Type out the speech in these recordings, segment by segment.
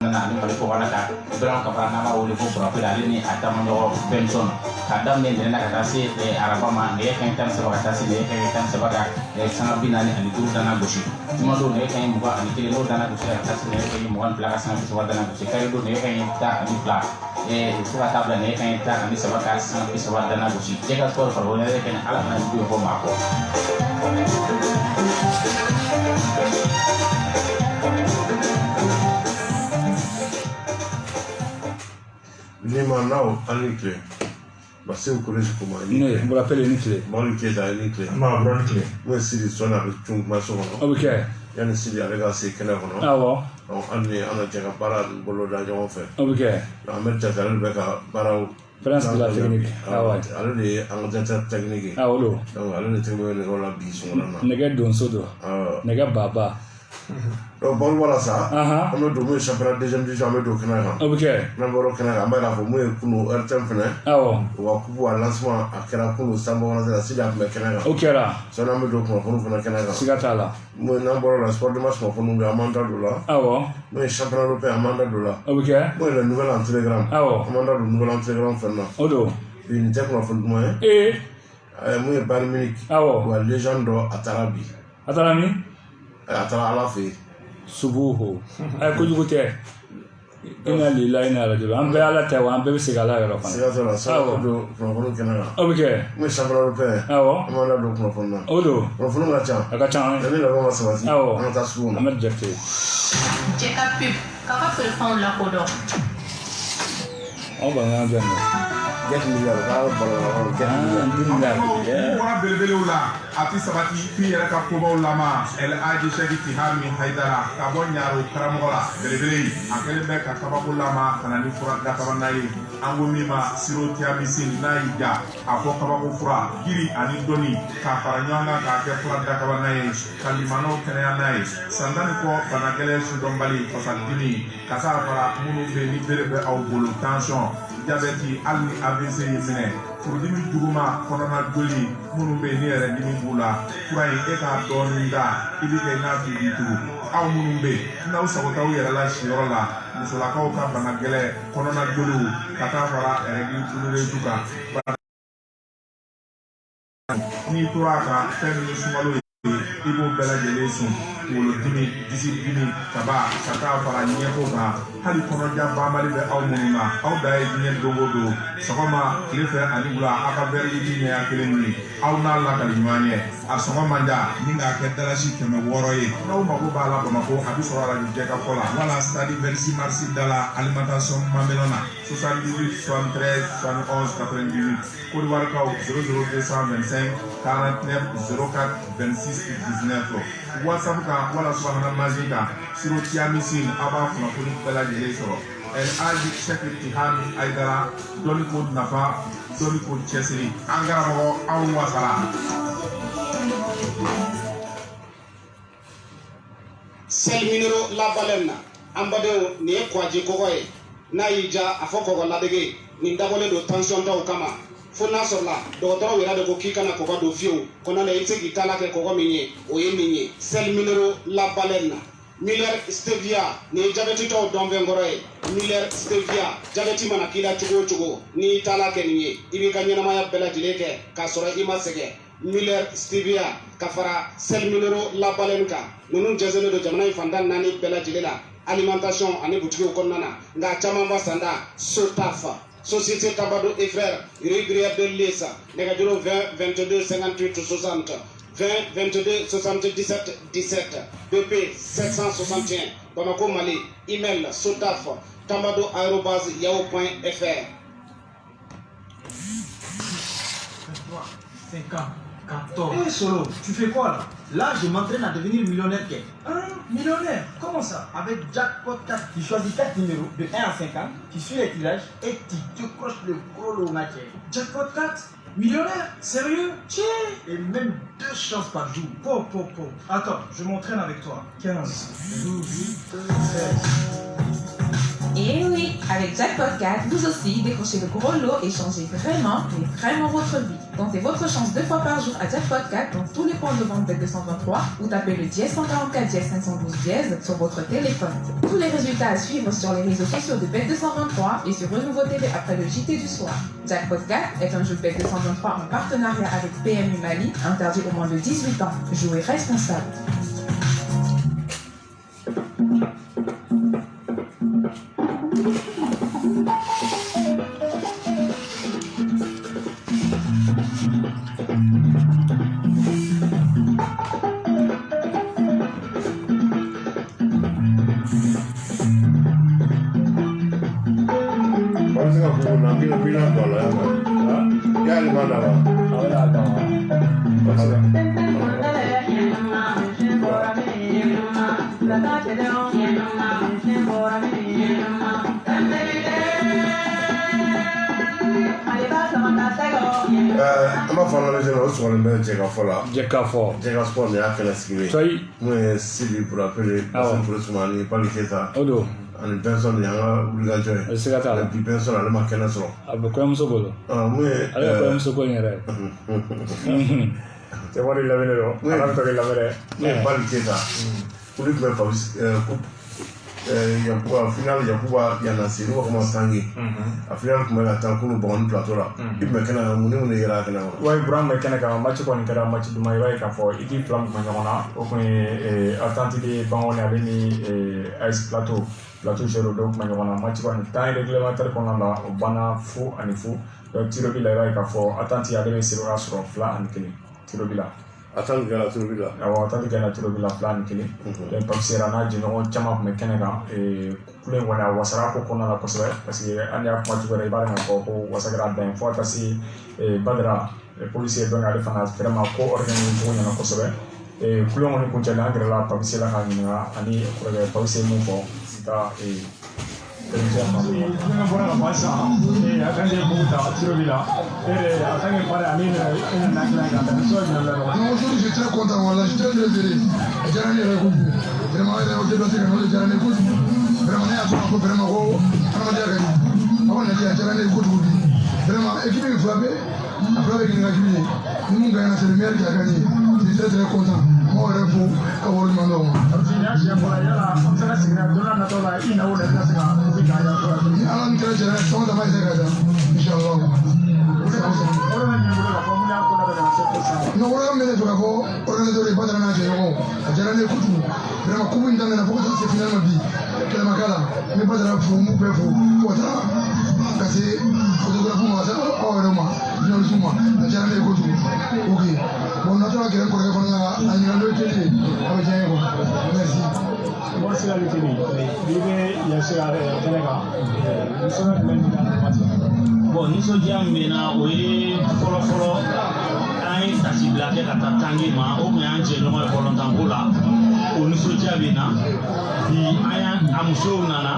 Nani ko wala ka bilang kaparana ma wuli ko profil ali ni atama nyo pension kadam ni dena kata si araba ma ne kan tan sa kata si ne kan tan sa baka sanga binani ani duru dana goshi tuma do ne kan muga ani kilo dana goshi kata si ne kan mugan plaga sanga sa dana goshi kai do ne kan ta ani pla su kata bla ne kan ta ani sa baka sanga sa dana goshi jega skor for ne kan ala na biyo ko ma ko Now, Aniclé. Ma c'est au collège comment Non, vous l'appelez Aniclé. Moi, Aniclé, Aniclé. Ma Aniclé. Moi, c'est des soins avec tout ma soeur. Ok. Il y a une série avec un séquel. Ah bon? On est en train de parler de bolo d'argent en fait. Ok. La mère de la Rebecca Barrow. France de la technique. Ah ouais. Elle est en train de technique. Ah ouais. Donc, elle est en train de bison. Nega Donsodo. Nega Baba. Donc, bon, voilà ça. On a donné le championnat deuxième division à Médo Canara. Ok. N'importe quel Canara, mais la fois, moi, pour nous, RTM Fene. Ah ouais. On va pouvoir lancement à Canara pour nous, Sambo, on a la Sida avec Canara. Ok là. Ça n'a Médo pour nous, Canara. Sigatala. Moi, n'importe la sport de match, pour nous, Amanda Dola. Ah ouais. Moi, championnat européen, Amanda Dola. Ok. Moi, le nouvel entraîneur. Ah ouais. Amanda, le nouvel entraîneur, Fernand. Odo. Une techno pour moi. Eh. Moi, Bayern Munich. Ah ouais. Ou à légende à Tarabi. Atalami? À Tarabi. Subuhu. Ay ko jugu tɛ ina lillahi ina rajulu an bɛɛ ala tɛ wa an bɛɛ bɛ segin ala yɔrɔ fana. Siga t'o la sa don kunnafoni kɛnɛ kan. O bɛ kɛ. Mun ye championnat européen. Awɔ. An b'an da don kunnafoni na. O don. Kunnafoni ka ca. A ka ca. Yanni labɛn ka sabati. Awɔ. An ka taa sugu la. An bɛ jate. Cɛ ka pep k'a ka feerefɛnw lakodɔn. Anw b'an ka jɔn dɛ. Gɛti mi yɛrɛ k'a balo Bɔra belebelew la a ti sabati f'i yɛrɛ ka kobaw lama El Hadji Sɛki Tihami Hayidara ka bɔ Ɲaro karamɔgɔ la belebele in a kɛlen bɛ ka kabako lama ka na ni fura dakabanna ye an ko min ma siro tiamisin n'a y'i ja a fɔ kabako fura jiri ani dɔnni k'a fara ɲɔgɔn kan k'a kɛ fura dakabanna ye ka limanaw kɛnɛya n'a ye san tan ni kɔ bana gɛlɛn sidɔnbali fasadimi ka taa fara minnu bɛ ni bere bɛ aw bolo tansiyɔn jabɛti hali ni AVC y'i minɛ furudimi juguma kɔnɔna joli minnu bɛ yen ni yɛrɛ dimi b'u la fura in e k'a dɔɔnin da i bɛ kɛ n'a tigi tugu aw minnu bɛ yen n'aw sago t'aw yɛrɛ la siyɔrɔ la musolakaw ka bana gɛlɛn kɔnɔna joliw ka taa fara ɛrɛgi tunureju kan n'i tora a kan fɛn min ye sunkalo ye i b'o bɛɛ lajɛlen sun kunkolodimi disi dimi kaba ka taa fara ɲɛko kan hali kɔnɔja banbali bɛ aw minnu na aw da ye diɲɛ don o don sɔgɔma tile fɛ ani wula aw ka verre ɲɛya kelen min aw n'a lakali ɲɔgɔn ye a sɔngɔ man ca ni k'a kɛ dalasi 600 ye n'aw mago b'a la Bamakɔ a bɛ sɔrɔ arajo Jɛka fɔ la wala stade 26 mars da la alimentation Mamena na 78 73 71 98 Côte d'Ivoire kaw 00225 49 04 26 19 WhatsApp kan wala subahana mansin kan siro tiamisin a b'a kunnafoni bɛɛ lajɛlen sɔrɔ El Hadji Sɛki Tihami Hayidara dɔnni ko nafa dɔnni ko cɛsiri an karamɔgɔ aw wasala. Selminero labalem na an badenw nin ye kwaji kɔgɔ ye n'a y'i ja a fɔ kɔgɔ ladege nin dabɔlen don tansiyɔn taw kama fo n'a sɔrɔla dɔgɔtɔrɔw yɛrɛ de ko k'i kana kɔgɔ don fiyewu kɔnɔ la i tɛ se k'i ta la kɛ kɔgɔ min ye o ye nin ye Selminero labalem na Miller Stevia ni ye jabɛtitɔw dɔnfɛn kɔrɔ ye Miller Stevia jabɛti mana k'i la cogo o cogo n'i y'i ta la kɛ nin ye i b'i ka ɲɛnamaya bɛɛ lajɛlen kɛ k'a sɔrɔ i ma sɛgɛn Miller Stevia ka fara Selminero labalem kan ninnu jɛnsɛnlen don jamana in fantan 4 bɛɛ lajɛlen la alimentation ani butikiw kɔnɔna na nka caman ba sanda Sotaf Société Tabado et Frères rue Gruyère de Lessa nɛgɛjuru 20 22 58 60 20 22 77 17 BP 761 Bamako Mali email sotaf tambado@yahoo.fr 5 ans, 14. Hé Solo, tu fais quoi là? Là, je m'entraîne à devenir millionnaire. Millionnaire? Comment ça? Avec Jackpot 4, tu choisis 4 numéros de 1 à 50, tu suis les tirages et tu décroches le gros lot matière. Jackpot 4? Millionnaire? Sérieux? Tiens! Et même 2 chances par jour. Attends, je m'entraîne avec toi. 15, 12, 13. Et oui, avec Avec Jackpot 4, vous aussi décrochez le gros lot et changez vraiment, mais vraiment votre vie. Tentez votre chance 2 fois par jour à Jackpot 4 dans tous les points de vente Bet223 ou tapez le dièse 144 dièse 512 dièse sur votre téléphone. Tous les résultats à suivre sur les réseaux sociaux de Bet223 et sur Renouveau TV après le JT du soir. Jackpot 4 est un jeu Bet223 en partenariat avec PMU Mali, interdit au moins de 18 ans. Jouez responsable. Ama fana la jeno so le me jega fola Jeka fo. jega sport ne akela sigwe Soy moi sili pour appeler personne pour soumani pas le keta odo. ani personne yanga obligation E sigata et la. puis personne ale makena so Abe ko muso bolo. moi Ale ko muso ko nyere. Te wari la venero. Ara to ke la mere. pas le keta pour lui faire fabrice ya kwa final ya kuba ya nasiru wa kama tangi a final kuma ga tan kunu bon plateau la ibe kana mun yera kana Wai Brown me kene ka match ko ni kara match du mai wai ka fo iti flam ko nyona o ko attenti de bango na ni ice plateau zero donc ma nyona match ko ni temps réglementaire ko na o bana fu ani fu donc tiro bi la wai ka fo attenti ya de siro rasro fla an kini tiro bi la attendre que la tour là awa attenti ka na tiro bi la fla an kini donc pam sera na jino chama me kene ka kule wona wasara ko kona la kosbe parce que anya ko match ko re ba na ko wasara ben fo kasi badra policier donc ale fana vraiment ko organiser ko nyana kosbe kule woni ko jala ngira la policier la ka nyina ani ko re policier mo fo sita Una buona passa e a grande punta tiro di là e a grande fare a mine in una claga non so non la non so se c'è conta wala c'è delle dire già ne la gudu vraiment era o debate che non già ne gudu vraiment ne ha fatto vraiment go non già che ma non già ne gudu vraiment équipe qui frappe après que nous gagné nous gagnons c'est le meilleur qui a gagné je suis très content moi je pour avoir le mandon Artinya siapa ya am sana signa dona na tola ina wala na siga signa ya alan kala jara son da mai zaga inshallah no wala mele to ko organisateur badara na je ko jara ne kutu vraiment ko mun dana ko ta finalement bi kala makala ne badara fu mu be fu ko ta kasi photographe ma sa o roma no suma jara ne kutu ok bon na to ga ko ko na anya lo tele aba jaye ko merci Bon, c'est la lutte. Il y a ce bon nisɔndiya min bɛ na o ye fɔlɔfɔlɔ an ye tasibila kɛ ka taa tangi ma o tun y'an jɛɲɔgɔn ye bɔlɔntanko la o nisɔndiya bɛ na bi an y'a a musow nana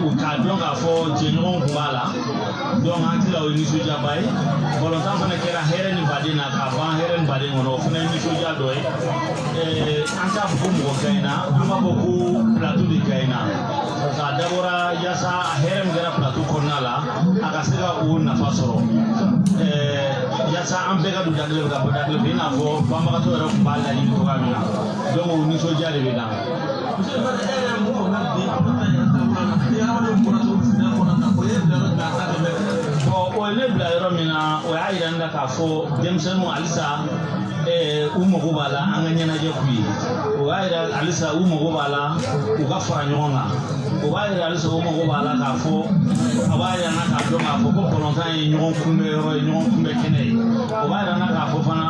u k'a dɔn k'a fɔ jɛɲɔgɔn tun b'a la donc an tila o ye nisɔndiyaba ye bɔlɔntan fana kɛra hɛrɛ ni baden na k'a ban hɛrɛ ni baden kɔnɔ o fana ye nisɔndiya dɔ ye an t'a fɔ ko mɔgɔ gaɲɛna an b'a fɔ ko plateau de gaɲɛna k'a dabɔra yaasa hɛrɛ min kɛra plateau kɔnɔna la a ka se ka o nafa sɔrɔ yaasa an bɛɛ ka don da kelen fɛ ka bɔ da kelen fɛ i n'a fɔ banbagatɔ yɛrɛ tun b'a laɲini cogoya min na donc o nisɔndiya de bɛ na. o ye ne bila yɔrɔ min na o y'a yira ne la k'a fɔ denmisɛnninw halisa u mago b'a la an ka ɲɛnajɛ k'u ye o y'a yira halisa u mago b'a la u ka fara ɲɔgɔn kan o b'a yira halisa u mago b'a la k'a fɔ a b'a yira n na k'a dɔn k'a fɔ ko bɔlɔntan ye ɲɔgɔn kunbɛ yɔrɔ ye ɲɔgɔn kunbɛ kɛnɛ ye o b'a yira n na k'a fɔ fana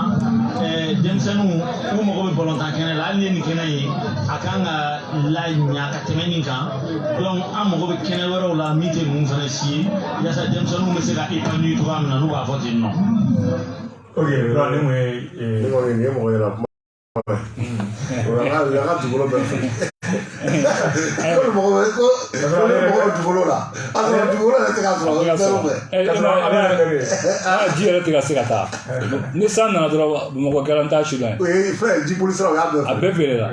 denmisɛnninw u mago bɛ bɔlɔntan kɛnɛ la hali ni nin kɛnɛ ye a kan ka laɲa ka tɛmɛ nin kan donc an mago bɛ kɛnɛ wɛrɛw la min tɛ ninnu fana si ye yaasa denmisɛnninw bɛ se ka épanouir cogoya min na n'u b'a fɔ ten nɔ. Ok, alors ni mwe ni mo ni mo yela kuma o la ga dugolo be ko mo ko dugukolo la a sɔrɔ dugukolo yɛrɛ tɛ ka sɔrɔ ji yɛrɛ tɛ ka se ka taa ni san nana dɔrɔn bamakɔ kɛra n t'a si la o ye fɛn ji polisi o y'a bɛɛ a bɛɛ feere la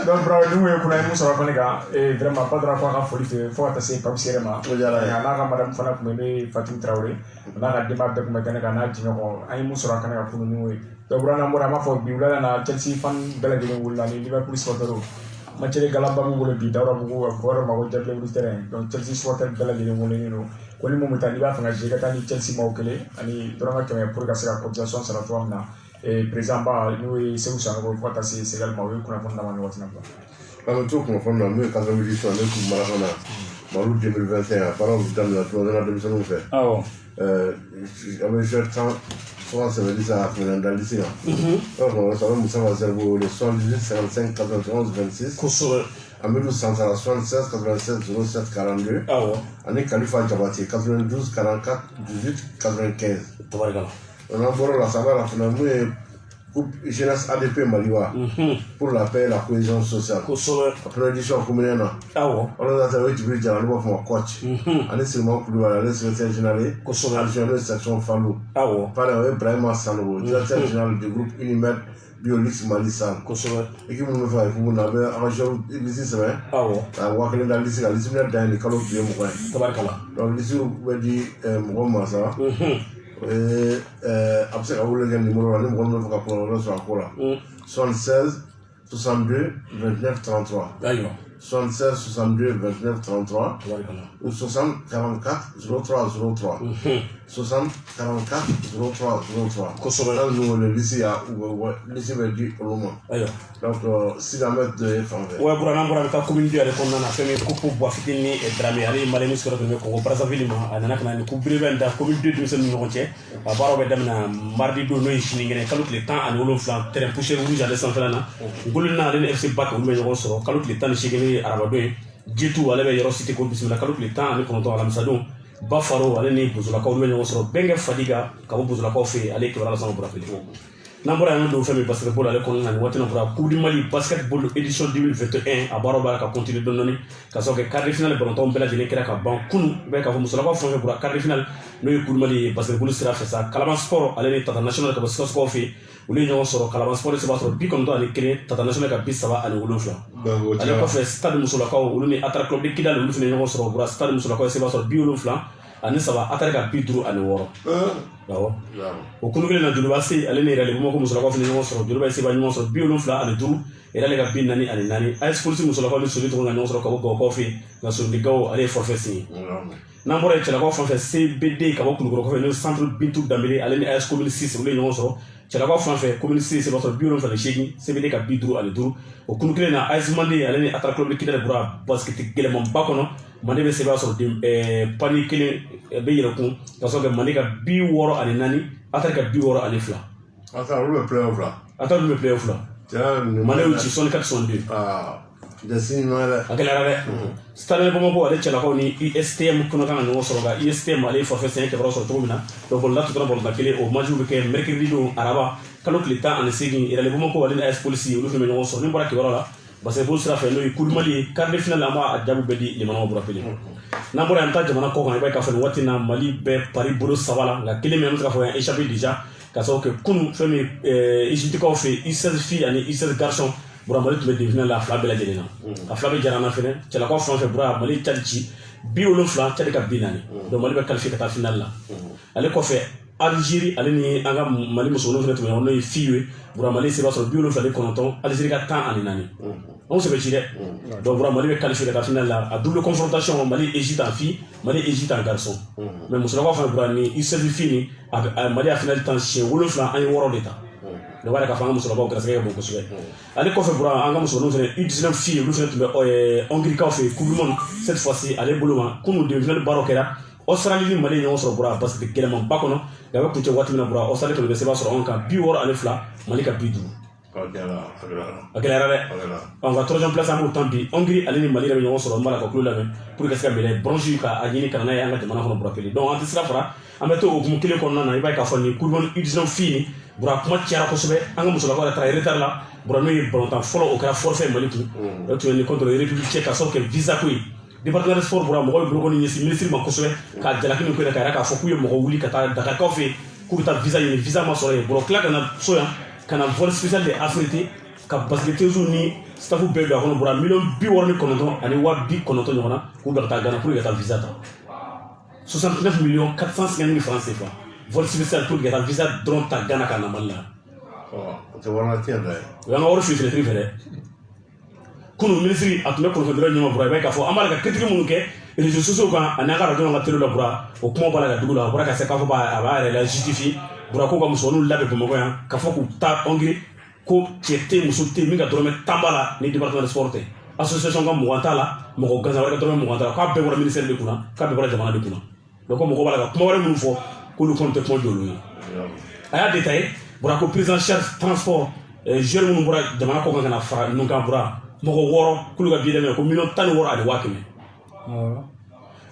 donc bravo ni mun ye kuna ye mun sɔrɔ fana kan vraiment Badara ko a ka foli fɛ fo ka taa se Papis yɛrɛ ma a n'a ka madame fana tun bɛ n'o ye Fatou Traoré a n'a ka denbaya bɛɛ tun bɛ kɛnɛ kan n'a jiɲɔgɔn an ye mun sɔrɔ a kɛnɛ kan kunu ni o ye donc n'an bɔra an b'a fɔ bi wulada na Chelsea fan bɛɛ lajɛlen wulila ni Liverpool supporters match de galaba min bolo bi Dawuda Bugu a fɔra ma ko Jablé Wuli terrain donc Chelsea supporters bɛɛ lajɛlen welelen don ko ni mun bɛ taa n'i b'a fɛ ka jouer ka taa ni Chelsea maaw kelen ani dɔrɔmɛ 100 pour ka se ka cotisation sara cogoya min na président ba n'o ye Segu Sanogo fo ka taa se Segal ma o ye kunnafoni dama ni waati na an to kunnafoni na n'o ye 98 ne kun Marakana Malo 2021 a baaraw daminɛ tuma dɔ la denmisɛnninw fɛ awɔ an bɛ jouer 370 à Fernandalisi là. Alors ça va Moussa Wazerbo le 78 55 91 26. Kosoro. Amadou Sansara 76 96 07 42. Ah ouais. Année Khalifa Djabati 92 44 18 95. Tabaraka. On a boré la salle la finalement groupe jeunesse ADP Maliwa pour la paix et la cohésion sociale. Après l'édition communale. Ah ouais. On a travaillé du budget à l'eau pour mon coach. Année seulement pour lui aller secrétaire général. Adjoint section Fallou. Ah ouais. Par Ibrahima Sanogo, directeur général du groupe Unimed Biolix Malissan. Équipe nous fait pour nous avoir arrangé l'ici semaine. Ah ouais. À Wakele dans l'ici, l'ici nous a donné les cadeaux bien moi. Tabaraka. Donc l'ici vous dit moi massa. Après ça, vous le numéro, nous allons vous apprendre sur la cola. 76 62 29 33. 76 62 29 33 ou 60 44 03 03 60 44 03 03 kosɔbɛ nous le lycée a lycée bɛ di olu ma donc silamɛ de ye fan fɛ ouais bɔra n'an bɔra ka communauté yɛrɛ kɔnɔna na fɛn min ko bɔ fitini ni Dramé ale ye maliyɛn sɔrɔ tun bɛ Congo Brazzaville ma a nana ka na ni ko belebele da communauté denmisɛnninw ni ɲɔgɔn cɛ a baaraw bɛ daminɛ mardi don n'o ye sinikɛnɛ kalo tile 17 terrain poussière rouge ale sanfɛla na ngololi na ale ni FC Bac olu bɛ ɲɔgɔn sɔrɔ kalo tile 18 ye arabadon ye Jitu ale bɛ yɔrɔ cité ko bisimila kalo tile 19 alamisadon Bafaro ale ni Bozolakaw olu bɛ ɲɔgɔn sɔrɔ Bɛnkɛ Fadiga ka bɔ Bozolakaw fɛ ale ye kibaruya las'anw Burafili n'an bɔra yan don fɛn min basketball ale kɔnɔna na nin waati na bɔra Coupe du Mali basketball édition 2021 a baaraw b'a la ka continuer dɔɔni dɔɔni ka sɔrɔ kɛ quart de finale balontanw bɛɛ lajɛlen kɛra ka ban kunu bɛɛ k'a fɔ musolakaw fɛn o fɛn bɔra quart de finale n'o ye Coupe du Mali basketball sira fɛ sa Kalaban Sport ale ni Tata National ka bɔ Sikasokaw fɛ olu ye ɲɔgɔn sɔrɔ Kalaban Sport se b'a sɔrɔ 91 Tata National ka 37 ale kɔfɛ Stade musolakaw olu ni Atra Club de Kidal olu fana ɲɔgɔn sɔrɔ bɔra Stade musolakaw se b'a sɔrɔ 70 ani 7 Atra ka 56 awɔ o kunu kelen na Joliba se ale ni Yɛrɛli Bamakɔ musolakaw fana ɲɔgɔn sɔrɔ Joliba se b'a ɲɔgɔn sɔrɔ 75 Yɛrɛli ka 44 AS Police musolakaw ni Soli tɔgɔ ka ɲɔgɔn sɔrɔ ka bɔ Gawakaw fɛ nka Sondigaw ale ye forfait signé n'an bɔra yen cɛlakaw fan fɛ CBD ka bɔ Kulukɔrɔ kɔfɛ n'o ye Centre Bintu Danbele ale ni AS Commune 6 olu ye ɲɔgɔn sɔrɔ cɛlakaw fan fɛ Commune 6 b'a sɔrɔ 78 CBD ka 55 o kunu kelen na AS Mande ale ni Atra Club de Kidal bɔra basket gɛlɛmanba kɔnɔ Mande bɛ se b'a sɔrɔ panier kelen bɛ yɛlɛ kun ka sɔrɔ kɛ Mande ka 64 Atra ka 62 Atra olu bɛ playoff la Atra olu bɛ playoff la Mande y'u ci 64-62 a gɛlɛyara dɛ Stade Bamakɔ ale cɛlakaw ni ISTM kɔnɔ kan ka ɲɔgɔn sɔrɔ nka ISTM ale ye forfait signé kɛbaruya sɔrɔ cogo min na donc bɔlɔnda tɔ tora bɔlɔnda kelen o match bɛ kɛ mercredi don araba kalo tile 18 Yɛrɛli Bamakɔ ale ni AS Police olu fana bɛ ɲɔgɔn sɔrɔ ni bɔra kibaruya la basketball sira fɛ n'o ye Coupe du Mali ye quart de finale an b'a jaabi bɛɛ di Limanaw Burafili n'an bɔra yan an bɛ taa jamana kɔ kan i b'a ye k'a fɔ nin waati in na Mali bɛ Paris bolo 3 la nka kelen min an bɛ se k'a fɔ yan échappé déjà ka sababu kɛ kunu fɛn min Egyptekaw fɛ U16 filles ani U16 garçons bura Mali tun bɛ demi-finale la a fila bɛɛ lajɛlen na a fila bɛ jara an na fɛnɛ cɛlakaw fan fɛ bura Mali Tchad ci 70 Tchad ka 40 donc Mali bɛ qualifié ka taa finale la ale kɔfɛ Algérie ale ni an ka Mali musomanninw fɛnɛ tun bɛ ɲɔgɔn n'o ye filles ye bura Mali se b'a sɔrɔ 79 Algérie ka 14 anw sɛbɛ ci dɛ donc bura Mali bɛ qualifié ka taa finale la a double confrontation Mali Égypte en filles Mali Égypte en garçon mais musolakaw fana bura ni U16 filles ni Mali a finale tan siɲɛ 7 an ye 6 de ta ne b'a ka fɔ an ka musolakaw garisigɛ ka bon kosɛbɛ ale kɔfɛ bura an ka musomanninw fɛnɛ U19 filles olu fɛnɛ tun bɛ Hongirikaw fɛ Coupe du Monde cette fois-ci ale bolo ma kunu demi-finale baaraw kɛra Australie ni Mali ɲɔgɔn sɔrɔ bura parce que gɛlɛmanba kɔnɔ nka a bɛ kuncɛ waati min na bura Australie kɔni bɛ se b'a sɔrɔ anw kan 62 Mali ka 50 a gɛlɛyara dɛ nka troisième place an b'o tan bi Hongrie ale ni Mali yɛrɛ bɛ ɲɔgɔn sɔrɔ n b'a la ka tulo lamɛn pour que ka se ka médaille bronze ka a ɲini ka na n'a ye an ka jamana kɔnɔ Burafili donc an tɛ sira fara an bɛ to okumu kelen kɔnɔna na i b'a ye k'a fɔ nin Coupe du Monde U19 filles ni bura kuma cayara kosɛbɛ an ka musolakaw yɛrɛ taara retard la bura n'o ye balontan fɔlɔ o kɛra forfait Mali kun o tun ye ni contre République tchèque ka sɔrɔ kɛ visa ko ye département de sport bɔra mɔgɔ bɛ bolo ni ɲɛsin ministre ma kosɛbɛ ka jalaki min kɛ ka yɛrɛ k'a fɔ k'u ye mɔgɔ wuli ka taa Dakarikaw fɛ yen k'u bɛ taa visa ɲini visa ma sɔrɔ yen bɔrɔ tila ka na so yan ka na vol spécial de Afrique ka basketteuse ni staff bɛɛ don a kɔnɔ bɔra $69 ani $900 ɲɔgɔn na k'u bila ka taa Ghana pour que ka taa visa ta 69 450 000 francs CFA vol spécial pour que ka taa visa dɔrɔn ta Ghana ka na Mali la. o tɛ wari tiɲɛ dɛ. o y'an ka wari fili fɛ dɛ. kunu ministre a tun bɛ kunnafoni ɲɛma bɔra i b'a ye k'a fɔ an b'a la ka critique minnu kɛ réseaux sociaux kan ani an ka radio ka télé la bɔra o kuma b'a la ka dugu la a bɔra ka se k'a fɔ a b'a yɛrɛ la justifier bɔra ko ka musomaninw labɛn Bamakɔ yan k'a fɔ k'u ta Hongrie ko cɛ tɛ yen muso tɛ yen min ka dɔrɔmɛ 10 b'a la ni département de sport tɛ association ka 20 t'a la mɔgɔ gansan wɛrɛ ka dɔrɔmɛ 20 t'a la k'a bɛɛ bɔra ministère de kunna k'a bɛɛ bɔra jamana de kunna donc ko mɔgɔ b'a la ka kuma wɛrɛ minnu fɔ k'olu kɔni tɛ kuma jɔlen ye a y'a détaillé bɔra ko prise en charge transport jeunes minnu bɔra jamana kɔ kan ka na fara ɲɔgɔn kan bɔra mɔgɔ 6 k'olu ka billet dɛmɛ ko $16 ani $100,000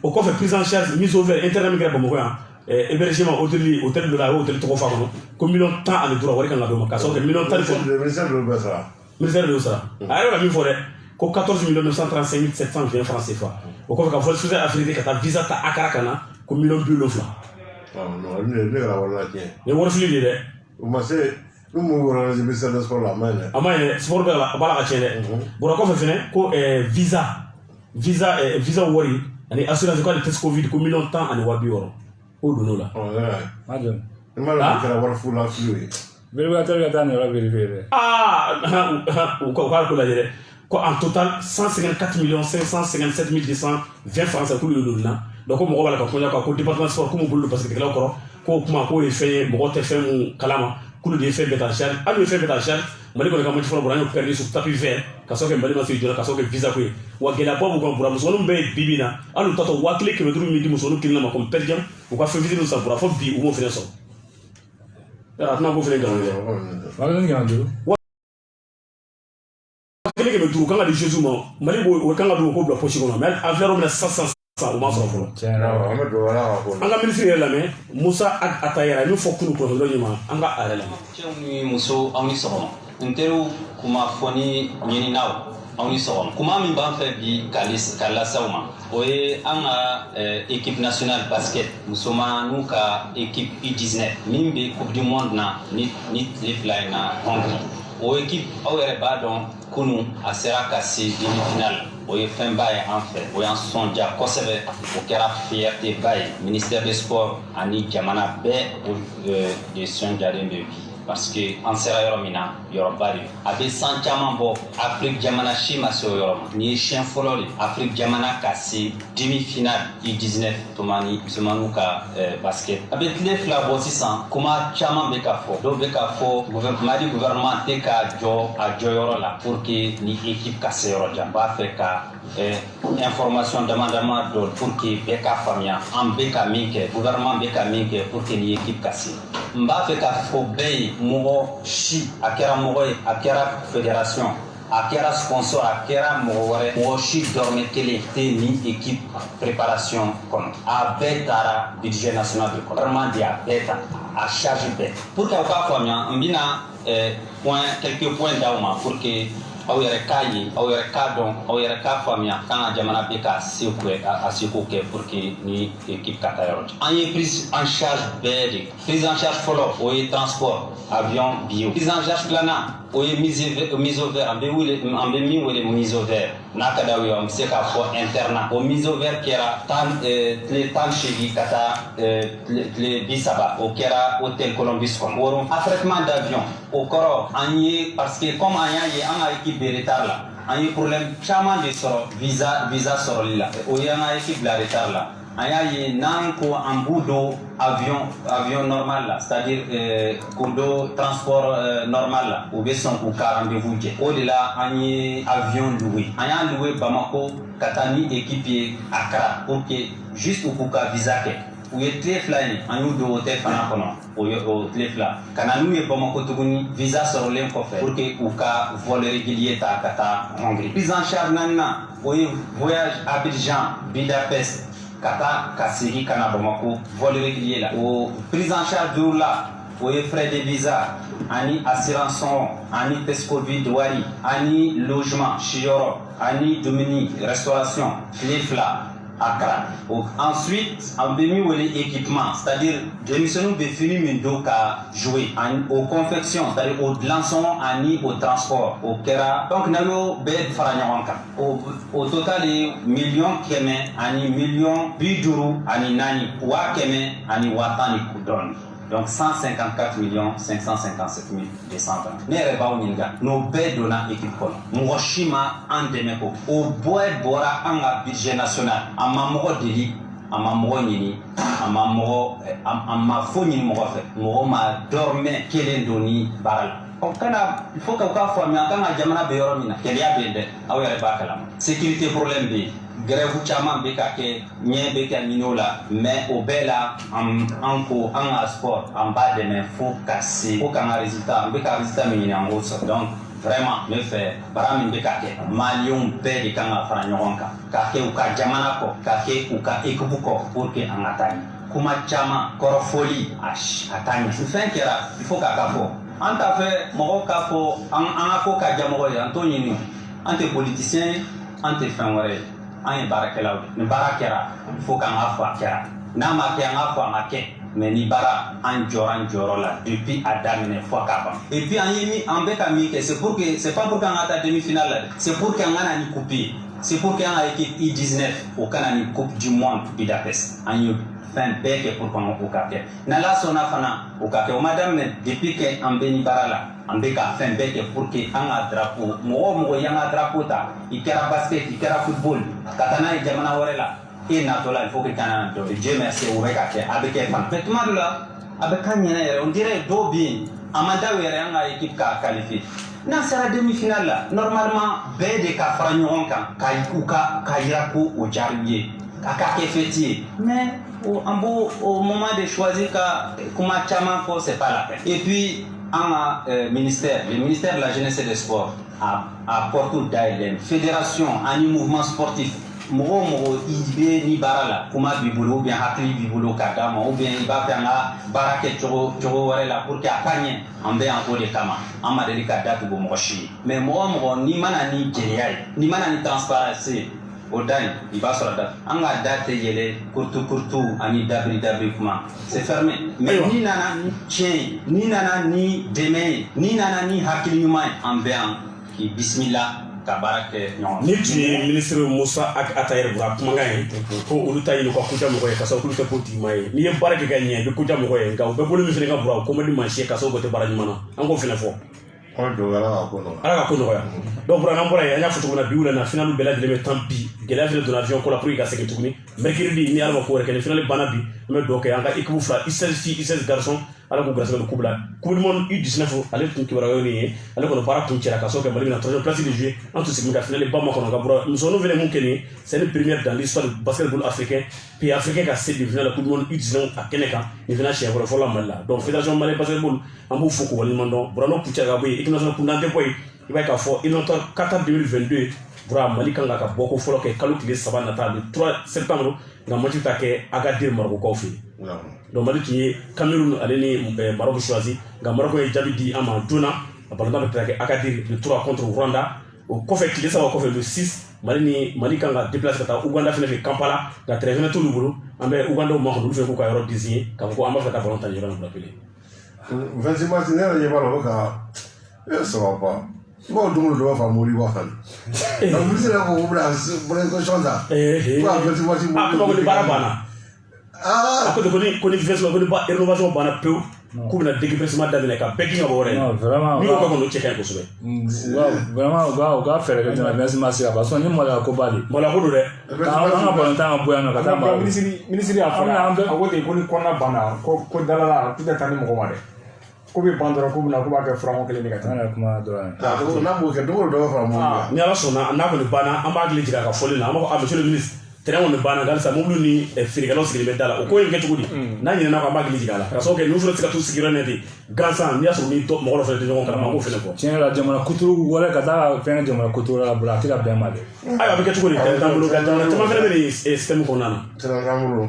o kɔfɛ prise en charge mise au vert internet min kɛra Bamakɔ yan hébergement hôtel dɔ la a ye hôtel tɔgɔ fɔ a kɔnɔ ko $10,000 ani 5 wari kan ka d'o ma k'a sababu kɛ $10,000 fɔ ministère de l'eau sara ministère de l'eau sara a yɛrɛ ka min fɔ dɛ ko 14 935 720 francs CFA o kɔfɛ ka vol spécial Afrique ka taa visa ta Akara ka na ko $7,000,000 ne ka wari la tiɲɛ ni wari fili de dɛ o ma se n'u m'u wɛrɛ ministère de sport la a ma ɲi dɛ a ma ɲi dɛ sport bɛɛ a b'a la ka tiɲɛ dɛ bɔra kɔfɛ fɛnɛ ko visa wari ani assurance k'ale test covid ko $10,000 ani $200,000 o donn'o la. ma jɔn. i m'a dɔn k'o kɛra wari fu la fili ye. vérificateur ka taa nin yɔrɔ vérifier dɛ. u k'a ko lajɛ dɛ ko en total 154 557 220 francs k'olu de don na donc ko mɔgɔ b'a la ka kɔɲɔ kan ko département sport k'u m'u bolo don basketballkɛlaw kɔrɔ k'o kuma k'o ye fɛn ye mɔgɔ tɛ fɛn mun kalama k'olu de ye fɛn bɛɛ ta en charge hali n'u ye fɛn bɛɛ ta en charge Mali kɔni ka match fɔlɔ bɔra an y'o perdu sur tapis vert ka sɔrɔ kɛ Mali ma se jɔla ka sɔrɔ kɛ visa ko ye wa gɛlɛyaba b'u kan bɔra musomaninw bɛɛ ye bibi na hali u tatɔ 1500 min di musomaninw kelen na ma comme per diem u ka fɛn fitinin san bɔra fo bi u m'o fɛnɛ sɔrɔ yɔrɔ a tɛna k'o fɛnɛ nkalon dɛ. kelen kɛmɛ duuru kan ka di Jésus ma Mali b'o kan ka don k'o bila poche kɔnɔ mais affaire bɛna 500 o ma sɔrɔ fɔlɔ. an ka ministre yɛrɛ lamɛn Musa Atayera min fɔ kunu kɔnɔ dɔrɔn ɲɛma an ka a yɛrɛ lamɛn. cɛw ni muso aw ni sɔgɔma n teriw kunnafoni ɲininaw aw ni sɔgɔma kuma min b'an fɛ bi ka lasaw ma o ye an ka équipe nationale basket musomaninw ka équipe U19 min bɛ coupe du monde na ni tile fila in na Hongrie o équipe aw yɛrɛ b'a dɔn kunu a sera ka se demi-finale o ye fɛnba ye an fɛ o y'an sɔnja kosɛbɛ o kɛra fiertéba ye ministère des sports ani jamana bɛɛ de sɔnjalen bɛ bi parce que an sera yɔrɔ min na yɔrɔba de a bɛ san caman bɔ Afrique jamana si ma se o yɔrɔ ma nin ye siɲɛ fɔlɔ de Afrique jamana ka se demi-finale U19 tuma ni musomaninw ka basket a bɛ tile fila bɔ sisan kuma caman bɛ ka fɔ dɔw bɛ ka fɔ Mali gouvernement tɛ ka jɔ a jɔyɔrɔ la pour que ni équipe ka se yɔrɔ jan n b'a fɛ ka information dama dama dɔ pour que bɛɛ ka faamuya an bɛ ka min kɛ gouvernement bɛ ka min kɛ pour que ni équipe ka se n b'a fɛ ka fɔ bɛɛ ye mɔgɔ si a kɛra mɔgɔ ye a kɛra fédération a kɛra sponsor a kɛra mɔgɔ wɛrɛ mɔgɔ si dɔrɔmɛ kelen tɛ ni équipe préparation kɔnɔ a bɛɛ taara budget national de kɔnɔ vraiment de a bɛɛ ta a charge bɛɛ pour que aw k'a faamuya n bɛna quelques points d'aw ma pour que aw yɛrɛ k'a ye aw yɛrɛ k'a dɔn aw yɛrɛ k'a faamuya kan ka jamana bɛ ka seko kɛ pour que ni équipe ka taa yɔrɔ jan an ye prise en charge bɛɛ de prise en charge fɔlɔ o ye transport avion bio prise en charge filanan o ye mise au vert an bɛ min wele mise au vert n'a ka d'aw ye an bɛ se k'a fɔ internat o mise au vert kɛra tile 18 ka taa tile 30 o kɛra hôtel Columbus kɔnɔ affrètement d'avion o kɔrɔ an ye parce que comme an y'a ye an ka équipe bɛ retard la an ye problème caman de sɔrɔ visa sɔrɔli la o ye an ka équipe bila retard la an y'a ye n'an ko an b'u don avion normal la c'est à dire k'u don transport normal la u bɛ sɔn k'u ka rendez-vous jɛ o de la an ye avion loué an y'a loué Bamako ka taa ni équipe ye Accra pour que juste u k'u ka visa kɛ u ye tile fila in an y'u don hôtel fana kɔnɔ o tile fila ka na n'u ye Bamako tuguni visa sɔrɔlen kɔfɛ pour que u ka vol régulier ta ka taa Hongrie prise en charge naaninan o ye voyage Abidjan Budapest ka taa ka segin ka na Bamako vol régulier la o prise en charge duuru la o ye frais de visa ani assurance sɔngɔ ani test covid wari ani logement siyɔrɔ ani dumuni restauration tile fila a kɛra ensuite an bɛ min wele équipement c'est-à-dire denmisɛnninw bɛ fini min don ka jouer au confection c'est-à-dire au dilansɔngɔ ani au transport o kɛra donc n'an y'o bɛɛ fara ɲɔgɔn kan au total ye 1,100,000 ani 1,50,000 wa 100 ani wa 10 ni dɔrɔn. Donc 154,557,220. Ne yɛrɛ b'aw ɲininka n'o bɛɛ donna équipe kɔnɔ mɔgɔ si ma an dɛmɛ ko o bɛɛ bɔra an ka budget national a ma mɔgɔ deli a ma mɔgɔ ɲini a ma fo ɲini mɔgɔ fɛ mɔgɔ ma dɔrɔmɛ kelen don ni baara la. O kana il faut que u k'a faamuya an kan ka jamana bɛ yɔrɔ min na gɛlɛya bɛ yen dɛ aw yɛrɛ b'a kalama sécurité problème bɛ yen. Grève caman bɛ ka kɛ ɲɛ bɛ ka ɲini o la mais o bɛɛ la an ko an ka sport an b'a dɛmɛ fo ka se fo k'an ka résultat an bɛ ka résultat min ɲini an k'o sɔrɔ donc vraiment ne fɛ bara min bɛ ka kɛ maliyɛnw bɛɛ de kan ka fara ɲɔgɔn kan k'a kɛ u ka jamana kɔ k'a kɛ u ka équipe kɔ pour que an ka taa ɲɛ kuma caman kɔrɔfɔli a taa ɲɛ fɛn kɛra il faut k'a ka fɔ an t'a fɛ mɔgɔw k'a fɔ an ka ko ka ja mɔgɔ ye an t'o ɲini an tɛ politicien ye an tɛ fɛn wɛrɛ ye. An ye baarakɛlaw ni baara kɛra fo k'an ka fɔ a kɛra n'a ma kɛ an ka fɔ a ma kɛ mais ni baara an jɔyɔrɔ la depuis a daminɛ fo k'a ban et puis an bɛ ka min kɛ c'est pas pour que an ka taa demi-finale la dɛ c'est pour que an ka na ni coupe ye c'est pour que an ka équipe I19 o ka na ni coupe du monde Budapest an ye fɛn bɛɛ kɛ pour que o ka kɛ n'Ala sɔnna fana o ka kɛ o ma daminɛ depuis que an bɛ ni baara la an bɛ ka fɛn bɛɛ kɛ pour que an ka drapeau mɔgɔ o mɔgɔ y'an ka drapeau ta i kɛra basket i kɛra football ka taa n'a ye jamana wɛrɛ la e natɔ la il faut que kana dɔ Dieu merci o bɛ ka kɛ a bɛ kɛ fana mais tuma dɔ la a bɛ kan ɲɛna yɛrɛ on dirait dɔw bɛ yen a ma da u yɛrɛ an ka équipe ka qualifier n'a sera demi-finale la normalement bɛɛ de ka fara ɲɔgɔn kan ka yira ko o diyara u ye a ka kɛ fête ye mais an b'o au moment de choisir ka kuma caman fɔ c'est pas la peine et puis le ministère de la jeunesse et des sports a porté dayɛlɛ fédération ani mouvement sportif mɔgɔ o mɔgɔ i bɛ ni baara la kuma b'i bolo ou bien hakili b'i bolo k'a d'a ma ou bien i b'a fɛ an ka baara kɛ cogo wɛrɛ la pour que a ka ɲɛ an bɛ yan o de kama an ma deli ka datugu mɔgɔ si ye mais mɔgɔ o mɔgɔ n'i mana ni jeliya ye n'i mana ni transparence ye o da in i b'a sɔrɔ da an ka da tɛ yɛlɛ kurutu ani dabiri kuma c'est fermé mais n'i nana ni tiɲɛ ye n'i nana ni dɛmɛ ye n'i nana ni hakili ɲuman ye an bɛ yan k'i bisimila ka baara kɛ ɲɔgɔn ni tun ye ministre Musa Atayɛrɛ bɔra kumakan ye ko olu ta ɲini ka kuja mɔgɔ ye ka sababu k'olu tɛ politique maa ye n'i ye baara kɛ ka ɲɛ i bɛ kuja mɔgɔ ye nka u bɛɛ bolo min fana ka bɔra o ko man di maa si ye ka sababu kɛ baara ɲuman na an k'o fana fɔ Ala ka ko nɔgɔya donc Bura n'an bɔra yen an y'a fɔ cogo min na bi wula in na finale bɛɛ lajɛlen bɛ tan bi gɛlɛya fana donna avion ko la pour que ka segin tuguni mercredi ni Ala ma ko wɛrɛ kɛ ni finale banna bi an bɛ dugawu kɛ an ka équipe fila U16 filles U16 garçons Ala k'u garisɛgɛ don coupe la coupe du monde U19 ale tun kibaruya y'o ye ale kɔni baara kun cɛra ka sababu kɛ Mali bɛna troisième place de jouer an tun sigilen ka finale ba ma kɔnɔ ka Bura musomaninw fana mun kɛ nin ye c'est une première dans l'histoire du basketball africain pays africain ka se de finale la coupe du monde U19 a kɛnɛ kan nin fana siɲɛ wɛrɛ fɔlɔ la Mali la donc fédération malienne basketball an b'u fo k'u waleɲuman dɔn Bura n'o kun cɛra ka bɔ yen équipe nationale kun n'an tɛ bɔ yen i b'a ye k'a fɔ éliminatoire Qatar 2022 Bura Mali kan ka bɔ ko fɔlɔ kɛ kalo tile 3 nata le 3 septembre nka match ta kɛ Agadir Marocains fɛ yen donc Mali tun ye Cameroun ale ni Maroc choisi nka Maroc ye jaabi di an ma joona a balontan bɛ tila kɛ Agadir le 3 contre Rwanda o kɔfɛ tile 3 kɔfɛ le 6 Mali kan ka déplacer ka taa Uganda fɛnɛ fɛ Kampala nka terrain fɛnɛ t'olu bolo an bɛ Ugandaw makɔnɔ olu fɛ k'u ka yɔrɔ désigner k'a fɔ ko an b'a fɛ ka balontan yɔrɔ in bila kelen 26 mars ne yɛrɛ ɲɛ b'a la o bɛ ka sɔrɔ quoi bon donc le va mourir va faire donc vous savez qu'on ouvre la question ça quoi 26 mars ah comment le barabana ah ko ni festival ko ni ba rénovation bana peu ko bina déguisement daminɛ ka bɛɛ k'i ka bɔ wɛrɛ non vraiment ni ko ka kɔnɔ cɛ ka ɲi kosɛbɛ vraiment u ka fɛɛrɛ kɛ joona 26 mars la parce que ni mɔlɛ ko ba de mɔlɛ ko don dɛ an ka balontan ka bɔ yan nɔ ka taa ba ministre y'a fɔ a ko ten ko ni kɔnɔna banna ko dalala k'u tɛ taa ni mɔgɔ ma dɛ ko bɛ ban dɔrɔn k'u bɛna k'u b'a kɛ furakɔ kelen de ka taa kuma dɔrɔn n'a m'o kɛ dɔw dɔ b'a fara mun ni Ala sɔnna n'a kɔni banna an b'a hakili jigin a ka fɔli la an b'a fɔ monsieur le ministre terrain kɔni banna nka halisa mobili ni feerekɛlaw sigilen bɛ da la o ko in kɛ cogo di n'a ɲinɛna ko an b'a hakili jigin a la ka sababu kɛ n'u fana tɛ se ka t'u sigiyɔrɔ nɛ ten gansan n'i y'a sɔrɔ ni mɔgɔ dɔ fana tɛ ɲɔgɔn kalama an k'o fana fɔ tiɲɛ la jamana kuturu wɛrɛ ka taa fɛn jamana kuturu la bolo a tɛ ka bɛn ma dɛ ayiwa a bɛ kɛ cogo di jamana caman fana bɛ nin système kɔnɔna na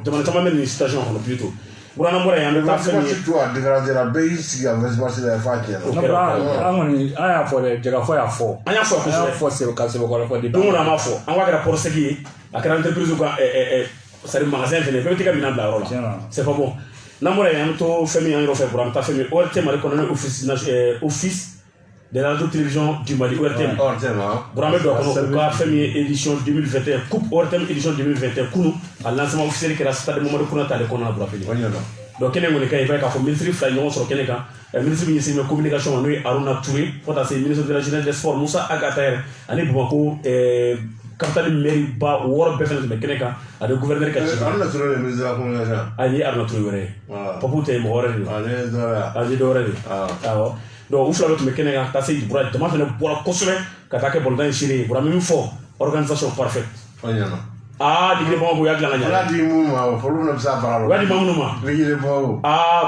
jamana caman bɛ nin situation kɔnɔ plutôt burana mora ya me ta fami to a dégradé la base si a vesmasi la fa ki no bra angoni aya fo de jaga fo ya fo anya fo fo se ka se ko fo di donc na ma fo an wa kara porosegi a kara entreprise ko c'est magasin fene be tika mina bla rola c'est pas bon na mora ya to fami an ro fe burana ta fami o te mari ko na office de la radio-télévision du Mali, ORTM. Burame doit avoir fait édition 2021, Coupe ORTM édition 2021, Kounou, à lancement officiel qui est la stade de Momadou Kounata, le Konan Brapeli. Donc, quel est mon cas? Il va y avoir un ministre Flayon sur Kenekan, un ministre de la communication, Aruna Touré, pour passer ministre de la jeunesse des sports, Moussa Agataer, Anne Bouako, capitaine mairie ba wor be fene be keneka ade gouverneur ka ci Aruna Touré ministre de la communication ali Aruna Touré papu te mo wore ali do wore awo donc u fula to me keneka ta sey bura dama fene bura kosube ka ta ke boldan shiri bura mi fo organisation parfaite digre bon go yagla nganya la di mu ma folu na bisa baralo wadi mamuno ma ligre bon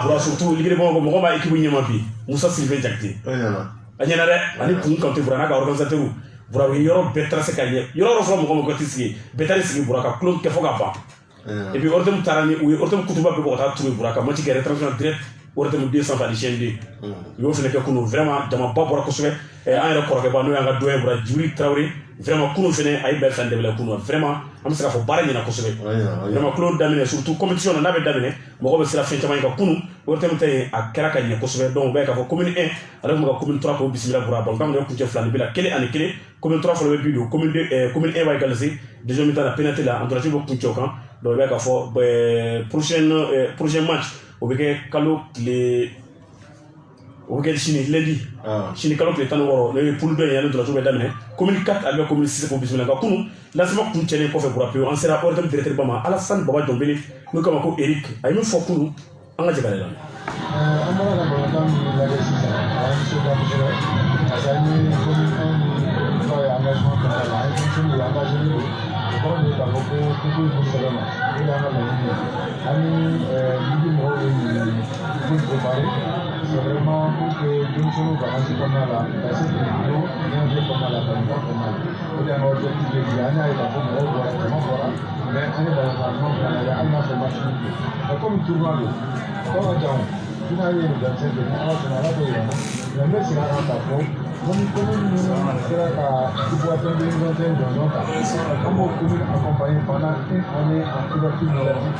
bura surtout ligre bon go mo ba équipe nyama bi Moussa Sylvain Jakti anyana re ani kun kan te bura na ka organisateur bura yoro betrase ka ye yoro fo mo ko tisigi betari sigi bura ka klon ke fo ga ba et puis ordem tarani ou ordem kutuba be ko ta trouver bura ka mati ke retransmission direct ordem 200 fa di chaîne yo fene ke kuno vraiment dama ba bura ko sube en re ko ba no nga doyen bura Djibril Traoré vraiment kuno fene ay bel fan de la kuno vraiment am saka fo bara nyina ko sube vraiment klon damine surtout compétition na be damine mo ko be sira fin tama ka kuno ordem tay a kera ka nyina ko sube donc be ka fo commune 1 ala mo ka commune 3 ko bismillah bura bon kam ne ko je flan bi la kele ani kele commune 3 fo le bido commune 2 commune 1 va égaler déjà mi ta la pénalité là entourage ko kuncho kan donc be ka fo prochain match o be ke kalo le o be ke chini lundi chini kalo le tano woro le pour do yana entourage be damine commune 4 avec commune 6 ko bismillah ka kunu lancement kun chene ko fe bura pe on sera ordre directeur bama Alassane Baba Dombele no kama ko Eric ay mi fo kunu anga jegale la amara la baba tam la desisa ay so da bujere azani commune engagement de la fonction de l'engagement pour le travaux pour cela il y a ami lui mo pour préparer c'est vraiment pour que nous soyons garantis comme là parce que nous on comme là comme là il y a un objectif de Diana et pour moi vraiment voilà mais on est dans le monde il y a une formation comme tout le monde comme on dit finalement dans cette la mais c'est la rentrée comme nous sera qui doit être une vingtaine de gens comme on peut accompagner pendant une année en couverture maladie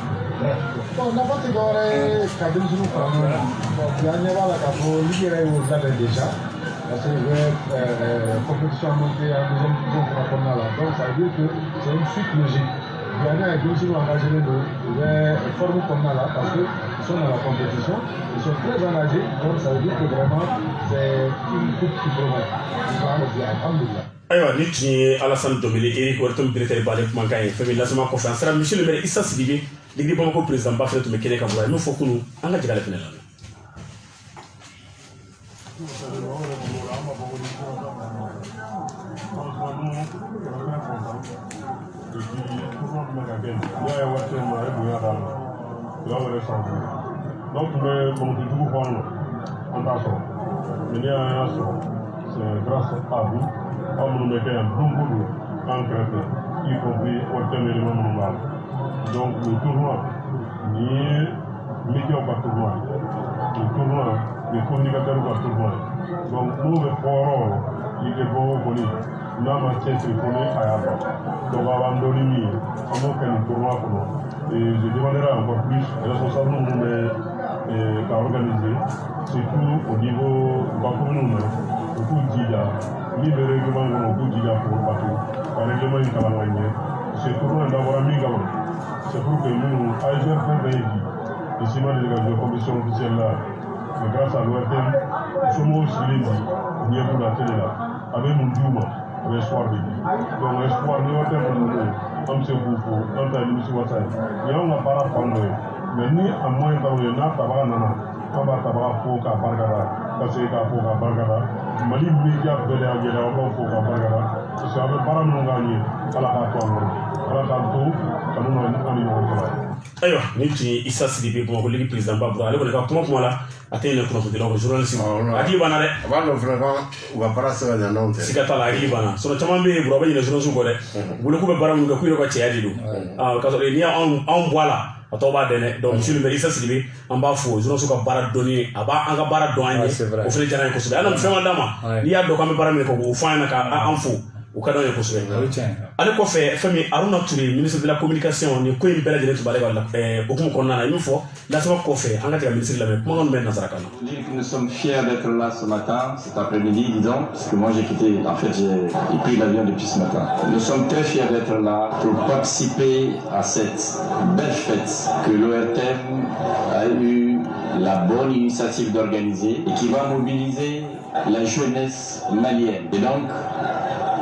bon n'a pas de cadre sur il y a la capo libéré aux adultes déjà parce que compétition montée en deuxième division pour la là donc ça veut dire que c'est une suite logique il y en a qui sont engagés de former comme là parce qu'ils sont dans la compétition, ils sont très engagés, donc ça veut dire que vraiment c'est une coupe qui promet. Ayiwa ni tun ye Alassane Dombele Eric Warton directeur bale kuma kan ye fɛn min lasema kɔfɛ an sera monsieur le maire Issa Sidibé Ligiri Bamako président ba fɛnɛ tun bɛ kɛnɛ kan bolo a ye min fɔ kunu an ka jigale fɛnɛ lamɛn. Donc, comme tu dis, on a c'est grâce à vous, à nous mettre un bon boulot en crête, y compris au thème de mondial. Donc, le tournoi, ni médias par tournoi, le tournoi, les communicateurs par tournoi. Donc, nous, le forum, il est beau, nous avons un téléphoné à Yaba. Donc, avant de l'unir, on a fait un tournoi pour nous. Et je demanderai encore plus les responsables nous organiser, surtout au niveau de la commune, beaucoup de Dida, ni le règlement de Dida pour le bateau, le règlement de Kalamagné, c'est pour nous d'avoir un mignon. C'est pour que nous, à faire des ici, la commission officielle là, grâce à l'ORTM, nous sommes aussi les dit, pour la télé là, avec mon Diouma, l'espoir de vie. Donc, l'espoir de l'ORTM, comme c'est beaucoup, quand tu as mis sur WhatsApp, il y a un appareil pour nous. Mais ni à moins de n'a pas nana, on va tabac pour qu'à Bargada, parce qu'il y a pour qu'à Bargada, Mali média de la guerre, on va pour qu'à Bargada, c'est un peu par nous gagner à la carte. À la carte, quand nous avons un ayiwa ni tun ye Issa Sidibe Bamakɔ Ligue président ba bɔra ale kɔni ka kuma la a tɛ ɲinɛ kunnafonidilaw kɔ journaliste hakili banna dɛ a b'a dɔn fana ko u ka baara se ka ɲɛ n'anw tɛ siga t'a la hakili banna sɔrɔ caman bɛ yen bɔrɔ a bɛ ɲinɛ journaliste kɔ dɛ bolo k'u bɛ baara minnu kɛ k'u yɛrɛ ka cɛya de don k'a sɔrɔ n'i y'anw bɔ a la a tɔw b'a dɛnɛ donc monsieur le maire Issa Sidibe an b'a fo journaliste ka baara dɔnni a b'a an ka baara dɔn an ye o fana diyara an ye kosɛbɛ ala fɛn ma d'a ma n'i y'a dɔn k'an bɛ baara min kɛ k'o fɔ an ɲɛna k'an fo o ka d'an ye kosɛbɛ ale kɔfɛ fɛn min Aruna Touré ministre de la communication nin ko in bɛɛ lajɛlen tun b'ale ka hukumu kɔnɔna na i min fɔ lasema kɔfɛ an ka tɛgɛ ministre lamɛn kumakan bɛ nanzarakan na. Nous sommes fiers d'être là ce matin, cet après-midi, disons, parce que moi j'ai quitté, en fait j'ai pris l'avion depuis ce matin. Nous sommes très fiers d'être là pour participer à cette belle fête que l'ORTM a eu la bonne initiative d'organiser et qui va mobiliser la jeunesse malienne. Et donc,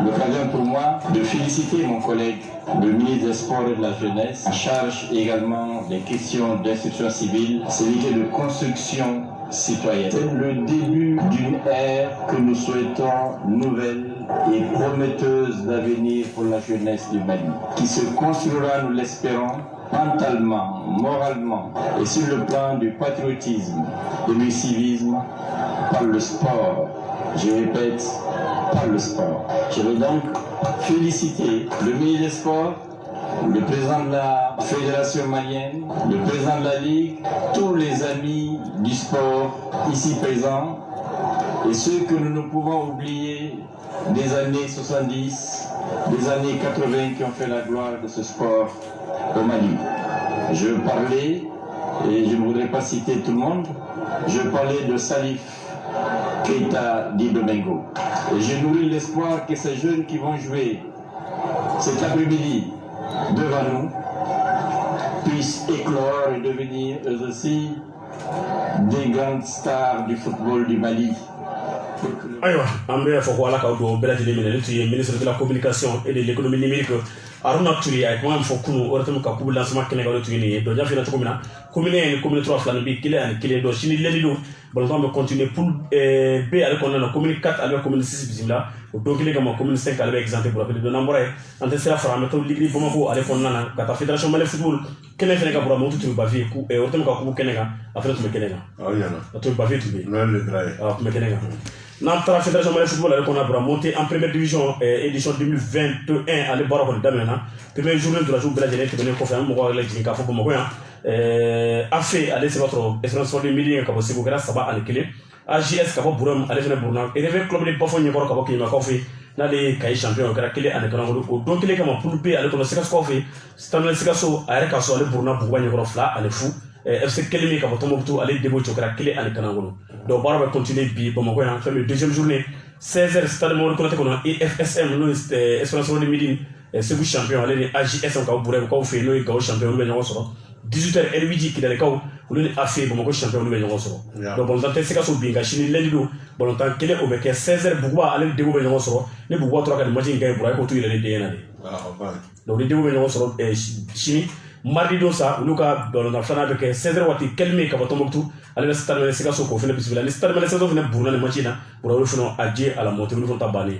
l'occasion pour moi de féliciter mon collègue, le ministre des Sports et de la Jeunesse, en charge également des questions d'instruction civile, celui de construction citoyenne. C'est le début d'une ère que nous souhaitons nouvelle et prometteuse d'avenir pour la jeunesse du Mali, qui se construira, nous l'espérons, mentalement, moralement et sur le plan du patriotisme et du civisme par le sport. Je répète, par le sport. Je veux donc féliciter le ministre des Sports, le président de la Fédération malienne, le président de la Ligue, tous les amis du sport ici présents et ceux que nous ne pouvons oublier des années 70, des années 80 qui ont fait la gloire de ce sport au Mali. Je parlais, et je ne voudrais pas citer tout le monde, je parlais de Salif Keita Di Domingo. Et je nourris l'espoir que ces jeunes qui vont jouer cet après-midi devant nous puissent éclore et devenir eux aussi des grandes stars du football du Mali. Ayiwa an bɛ fɔ ko ala k'aw don bɛɛ lajɛlen minɛ ne tun ye ministre de la communication et de l'économie numérique Aruna Touré a ye kuma min fɔ kunun o yɛrɛ tɛmɛ ka kubu lancement kɛnɛ kan o de tun ye nin ye donc n y'a f'i ɲɛna cogo min na commune ni commune 3 fila nin bi kelen ani kelen donc sini lundi don balontan bɛ continuer poule B ale kɔnɔna na commune 4 ale bɛ commune 6 bisimila o don kelen kama commune 5 ale bɛ exempté pour rappel donc n'an bɔra yen an tɛ sira fara an bɛ taa Ligue Bamako ale kɔnɔna na ka taa fédération malienne football kɛnɛ fɛnɛ ka bɔra Moutou Touré Bafie o tɛmɛ ka kubu kɛnɛ kan a fɛnɛ tun bɛ kɛnɛ kan a tun bɛ Bafie tun bɛ yen a tun bɛ kɛnɛ kan n'an taara fédération malienne football ale kɔnɔna bɔra monté en première division édition 2021 ale baara kɔni daminɛna première journée de la journée bɛɛ lajɛlen tɛmɛnen kɔfɛ an mɔgɔw yɛrɛ jigin k'a fɔ Bamakɔ yan AFE ale se b'a sɔrɔ Espérance Sport de Midi ka bɔ Segu kɛra 3-1 AJS ka bɔ Burama ale fɛnɛ Buruna Réveil Club de Bafo ɲɛkɔrɔ ka bɔ Keyimakaw fɛ n'ale ye Kayi champion o kɛra 1-2 o don kelen kama poule B ale kɔnɔ Sikasokaw fɛ Stade Sikaso a yɛrɛ ka sɔrɔ ale Buruna Buguba ɲɛkɔrɔ 2-0 FC Kelemi ka bɔ Tombouctou ale debo o kɛra 1-2 donc baara bɛ continuer bi Bamakɔ yan fɛn min deuxième journée 16h Stade Mori Konate kɔnɔ EFSM n'o ye Espérance Sport de Midi Segu champion ale ni AJS ka bɔ Buramaw fɛ n'o ye Gao champion olu bɛ ɲɔgɔn sɔrɔ 18h LVG Kidalekaw olu ni AFE Bamakɔ champion olu bɛ ɲɔgɔn sɔrɔ donc balontan tɛ Sikaso bin ka sini lundi don balontan kelen o bɛ kɛ 16h Buguba ale ni debo bɛ ɲɔgɔn sɔrɔ ni Buguba tora ka nin match in gagner Burama k'o to yɛlɛlen den na de donc ni debo bɛ ɲɔgɔn sɔrɔ sini mardi don sa olu ka balontan filanan bɛ kɛ 16h waati Kelmi ka bɔ Tombouctou ale bɛ Stade Malien Sikaso k'o fɛnɛ bisimila ni Stade Malien Sikaso fɛnɛ buruna nin match in na Burama olu fɛnɛ a je à la montée olu fɛnɛ ta bannen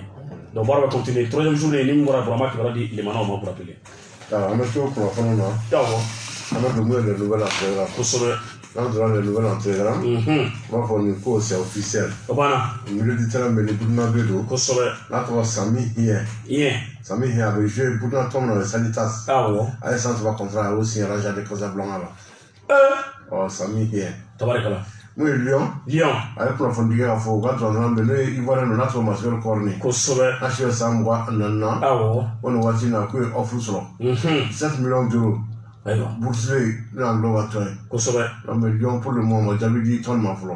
donc baara bɛ continuer troisième journée ni min bɔra Burama kibaruya di limanaw ma pour rappeler an bɛ to kunnafoni na an bɛ don les nouvelles entrées là kosɛbɛ n'an donna les nouvelles entrées là n b'a fɔ nin ko c'est officiel o banna milieu de terrain bɛ ni burunabé don kosɛbɛ n'a tɔgɔ Sami Hien Sami Hien a bɛ jouer Burkina Tom dans les Sanitas a ye san 3 contrat a y'o signé Raja de Casablanca la Sami Hien tabarikala mun ye Lyon a ye kunnafoni di kɛ k'a fɔ u ka tɔnɔn bɛ n'o ye Ivoirien don n'a tɔgɔ Masɔrɔ Kɔrni kosɛbɛ n'a si bɛ san 24 o nin waati in na k'o ye offre sɔrɔ 7 millions d'euros boursier ne y'an dɔn ka tɔn ye kosɛbɛ mais Lyon pour le moment ma jaabi di tɔn ma fɔlɔ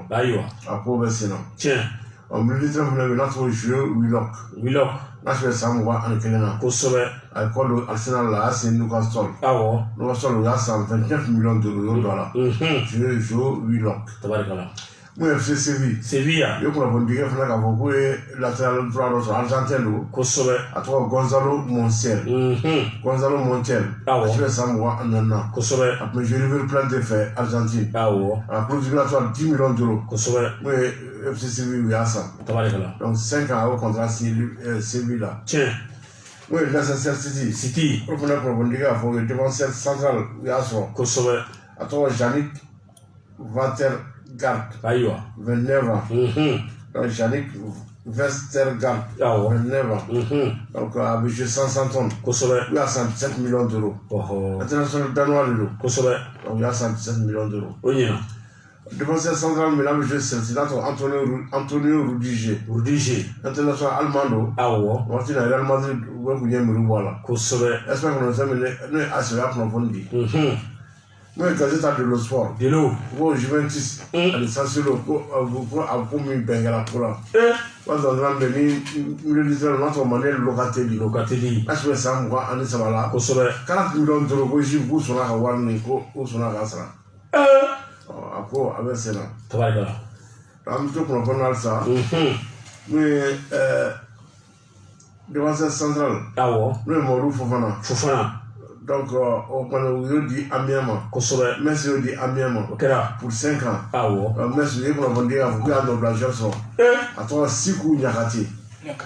a ko bɛ sen na tiɲɛ militaire fɛnɛ bɛ n'a tɔgɔ joué Willock n'a si bɛ san 21 na kosɛbɛ a ye kɔ don Arsenal la a y'a signé Newcastle u y'a san 29 millions d'euros y'o don a la joué Willock tabarikala mun ye FC Sevilla ye kunnafoni di kɛ fɛnɛ k'a fɔ k'o ye latéral droit dɔ sɔrɔ Argentin don kosɛbɛ a tɔgɔ Gonzalo Montiel a si bɛ san 24 na kosɛbɛ a tun bɛ joué River Plate fɛ Argentine a clause obligatoire 10 millions d'euros kosɛbɛ mun ye FC Sevilla u y'a san tabarikala donc 5 ans a y'o contrat signé Sevilla tiɲɛ Oui, Leicester City. City. O fana kunnafoni k'a fɔ o ye défenseur central u y'a sɔrɔ. Kosɛbɛ. A tɔgɔ Yannick Vestergaard. Ayiwa. 29 ans. Donc Yannick Vestergaard. Awɔ. 29 ans. Donc a bɛ jouer 500 tonnes. Kosɛbɛ. U y'a 117 millions d'euros. Ɔhɔ. International danois de don. Kosɛbɛ. Donc u y'a 117 millions d'euros. O ɲɛna. Défenseur central min n'a bɛ jouer Chelsea n'a tɔgɔ Antonio Rudiger. Rudiger. International allemand don. Awɔ. Waati na Real Madrid u bɛ k'u ɲɛ miiri bɔ a la. Kosɛbɛ. J'espère que nous sommes ne ye AS o y'a kunnafoni di. N'o ye Gazeta dello Sport. Dello. Ko Juventus ani San Siro ko a ko min bɛn kɛra ko la. O y'a sɔrɔ n'an bɛ ni militaire n'a tɔgɔ Manuel Locatelli. Locatelli. AS bɛ san 23 la. Kosɛbɛ. 40 millions d'euros ko Juve k'u sɔnna ka wari min ko u sɔnna k'a sara. A ko a bɛ sen na. Tabarikala. An bɛ to kunnafoni na halisa. N'o ye défenseur central. Awɔ. N'o ye Mamadou Fofana. Fofana. Donc o kɔni u y'o di Amiens ma. Kosɛbɛ. Metz y'o di Amiens ma. O kɛra. Pour 5 ans. Awɔ. Metz u ye kunnafoni di k'a fɔ k'u y'a nɔ bila joueur sɔrɔ. A tɔgɔ Siku Ɲakate.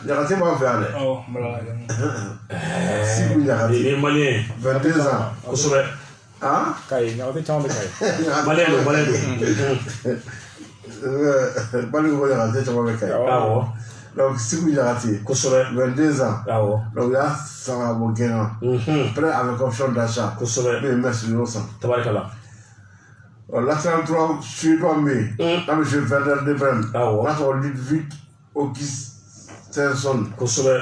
Ɲakate b'an fɛ yan dɛ. Siku Ɲakate. Il est malien. 22 ans. Kosɛbɛ. Han? Kayi, Ɲakate caman bɛ Kayi. Malien don, malien don. Bali ko Ɲakate caman bɛ Kayi. Awɔ. Donc Siku Ɲakate. Kosɛbɛ. 22 ans. Awɔ. Donc u y'a san ka bɔ gɛn Prêt avec option d'achat. Kosɛbɛ. N'o ye Metz y'o san. Tabarikala. Latéral droit suédois min bɛ n'a bɛ jouer Werder de Brême. Awɔ. N'a tɔgɔ Ludwig Augustinsson. Kosɛbɛ.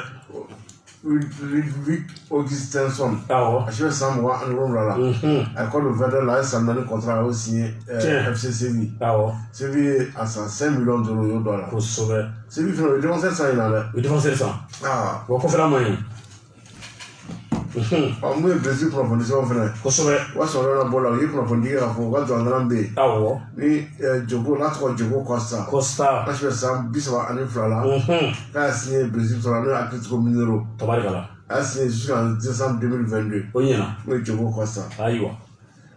Ludwig Augustinsson. Awɔ. A si bɛ san 27 la. A ye kɔli Werder la a ye san 4 contrat a y'o signé FC Séville. Awɔ. Séville a san 5 millions d'euros y'o don a la. Kosɛbɛ. Séville fana o ye défenseur san ɲinan dɛ. O ye défenseur san. Wa kɔfɛla man ɲi. Mun ye Brésil kunnafoni sɛbɛnw fana. Kosɛbɛ. O y'a sɔrɔ yɔrɔ bɔ la u ye kunnafoni di k'a fɔ u ka jɔnɲɔgɔn bɛ yen. Awɔ. Ni Jogo n'a tɔgɔ Jogo Costa. Costa. N'a si bɛ san 32 la. K'a y'a signé Brésil sɔrɔ n'o ye Atlético Mineiro. Tabarikala. A y'a signé jusqu'en décembre 2022. O ɲɛna. N'o ye Jogo Costa. Ayiwa.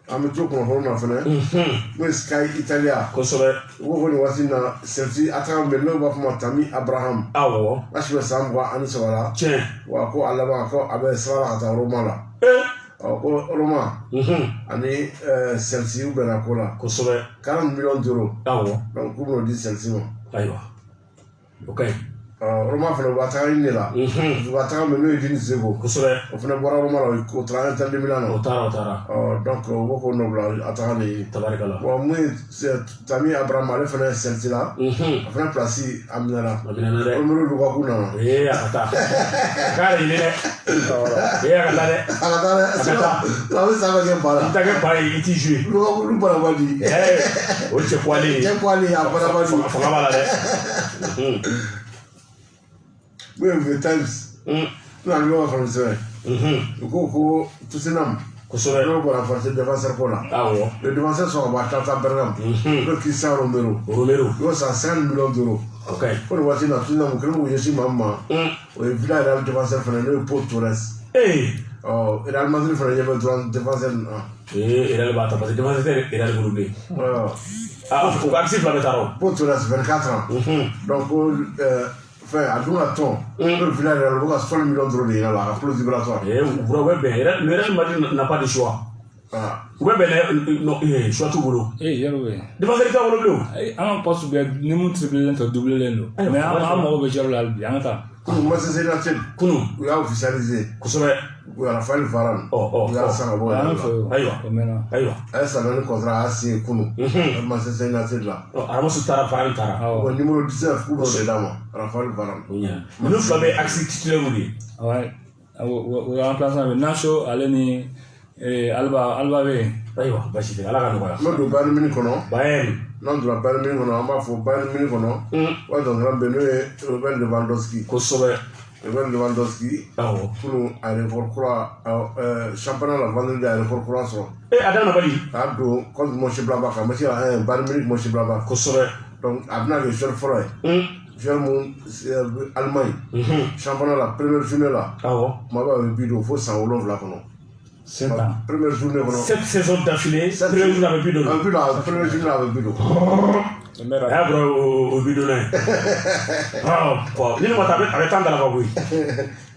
An bɛ to kunnafoni na fana. N'o ye Sky Italia. Kosɛbɛ. U ko ko nin waati in na Chelsea attaquant bɛ n'o b'a fɔ ma Tammy Abraham. Awɔ. N'a si bɛ san 23 la. Tiɲɛ. Wa ko a laban ko a bɛ sira la ka taa Roma la. Ko Roma ani Chelsea u bɛnna ko la. Kosɛbɛ. 40 millions d'euros. Awɔ. Donc k'u bɛn'o di Chelsea ma. Ayiwa. O ka ɲi. Roma fana u b'a taga ɲini de la. U b'a taga min n'o ye Denis Zeko. Kosɛbɛ. O fana bɔra Roma la o taara Inter de Milan na. O taara. Donc u ko k'o nɔbila a taga de ye. Tabarikala. Bon mun ye Tammy Abraham ale fana ye Chelsea la. A fana place a minɛna. A minɛna dɛ. Romelu Lukaku nana. A ka taa. K'ale ɲini dɛ. A ka taa dɛ. A ka taa dɛ. A bɛ san ka kɛ ba la. I tɛ kɛ ba ye i t'i jouer. Lukaku bana man di. O cɛ poids ye. Cɛ poids a bana man di. Fanga b'a la dɛ. Mun ye The Times. N'o ale bɛ ka kɔnɔ sɛbɛn. U ko Tottenham. Kosɛbɛ. N'o bɔra renforcer défenseur ko la. Awɔ. Le défenseur sɔrɔ ka bɔ Atalanta Bergame. N'o Christian Romero. U y'o san 50 millions d'euros. O ka ɲi. Ko nin waati in na Tottenham u kɛlen k'u ɲɛsin maa min ma. O ye Villarreal défenseur fana n'o ye Paul Torres. Real Madrid fana ɲɛ bɛ dɔrɔn défenseur nin na. Real b'a ta parce que défenseur tɛ Real bolo bilen. O ka axe fila bɛ taa o. Paul Torres 24 ans. Donc ko fɛn a dun ka tɔn. N'o Villarreal o bɛ ka 60 millions d'euros de yir'a la a ka clause libératoire. U bɛ bɛn le Real Madrid n'a pas de choix. U bɛ bɛn choix t'u bolo. Yɛrɛ bɛ. Défenseur t'a bolo bilen o. An ka poste bɛɛ ni mun triplelen tɔ doublelen don. Mais an mago bɛ zéro la hali bi an ka taa. Kunu Manchester United. Kunu. U y'a officialisé. Kosɛbɛ. U y'a Rafael Varane. U y'a san ka bɔ yen. Ayiwa. A ye san 4 contrat a y'a signé kunu. Manchester United la. Aramuso taara Varane taara. Bon numéro 19 k'u b'o de d'a ma Rafael Varane. Ninnu fila bɛ axe titulaire de ye. O y'an remplaçant bɛ Nacho ale ni Alba bɛ yen. Ayiwa basi tɛ Ala ka nɔgɔya. N'o don Bayern Munich kɔnɔ. Bayern. N'an donna Bayern Munich kɔnɔ an b'a fɔ Bayern Munich kɔnɔ. O y'a dɔn bɛ n'o ye Robert Lewandowski. Kosɛbɛ. Robert Lewandowski. Awɔ. Kunu a record kura championnat la vendredi a record kura sɔrɔ. A daminɛ bali. A don contre Mönchengladbach kan match la Bayern Munich Mönchengladbach. Kosɛbɛ. Donc a bɛna kɛ joueur fɔlɔ ye. Joueur mun Allemagne. Championnat la première journée la. Awɔ. Kuma bɛɛ a bɛ bi don fo san 7 kɔnɔ. 7 ans. Première journée kɔnɔ. 7 saisons d'affilée. Première journée a bɛ bi don. A bɛ bi don a première journée a bɛ bi don. ya bro o bidona ah po ni mo tabe avec tant de la babouille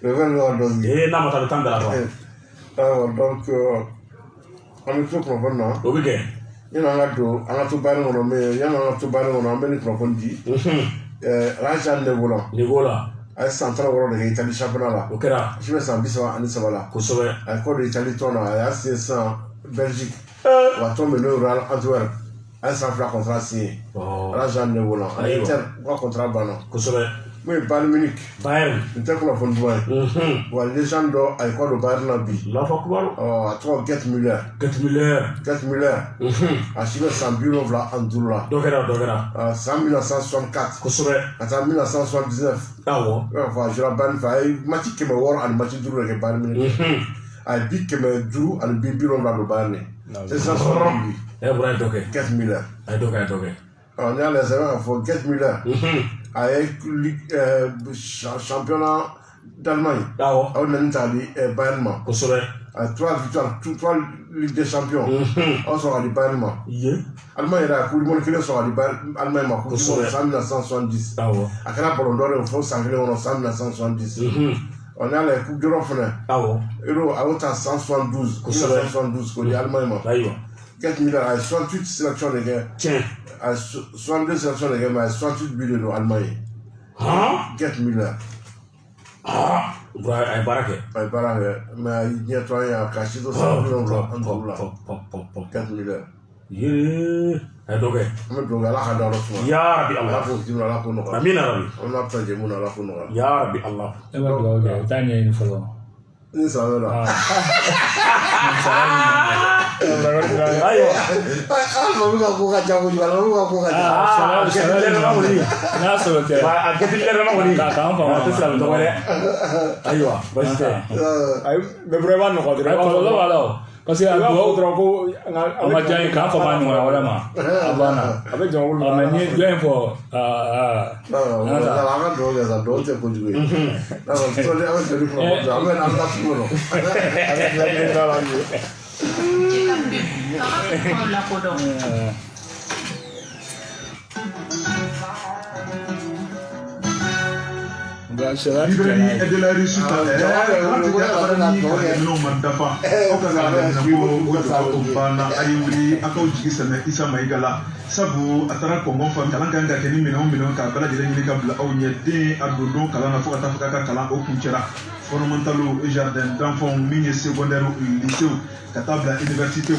le vent do eh na mo tabe tant de la babouille donc on est tout comprendre o bige yana nga to bari ngono me yana nga to bari ngono ambe ni comprendre di raja ne vola ay central woro de Italie championnat la o kera je me sens bisa ani sabala ko sobe ay ko de Italie tona ay 500 Belgique wa tombe le Real Antwerp ay sans fla contrat signé raja ne vola ay Inter wa contrat bana ko sobe mais Bayern Munich Bayern Inter ko la fond duay wa legend do ay ko do Bayern na bi la fa ko a to Gerd Müller a chile Sambiro vla Andula dogera 1964 ko sobe ata 1979 awo fa jura ban fa match ke me wor an match duru ke Bayern Munich ay bi ke me duru an bi biro vla do Bayern c'est ça e bra doke Gerd Müller ay doke on a les erreurs for Gerd Müller avec championnat d'Allemagne on a n'tali Bayern ma ko sobe 3 victoires 3 Ligue des Champions on sera du Bayern ma Allemagne la coupe du monde qui sera du Bayern Allemagne ma coupe du monde 1970 à quel ballon d'or il faut s'engager en 1970 on a les coupes d'Europe Euro à autant 172 1972 que l'Allemagne ma 4 000 à 68 sélections de guerre à 62 sélections de guerre mais 68 buts de l'Allemagne 4 000 ay barake mais il y a toi ya kashido sa blo andula 4000 ye ay doge am do gala hada rasul ya rabbi allah ko dimna la ko no amin rabbi on a tanje muna la ko no ya rabbi allah e ba do ga tanya ni folo ni sa la ayo alma ko ko ka jago ni alma ko ka ah sala woni na so te ba aketil le ma woni ka kan fa to sala to wale ayo ba ste ay me breva no ko ay ko lo wala parce que do ko ama jang ka fa ma ni wala ma abana abe jago ama ni join for na la do ga za do te ko juwe na ko to le ave te ko na na na ko no Librairie et de la réussite. Non, Mandafa. Okazana ayuri akawjigi sɛmɛ Isa Maigala sabu a taara kɔngɔn fa kalan kan ka kɛ ni minɛnw k'a bɛɛ lajɛlen ɲini ka bila aw ɲɛ den a don don kalan na fo ka taa fɔ k'a ka kalan o kun cɛra fondamentalo jardin d'enfants min ye secondaire lycée ka taa bila université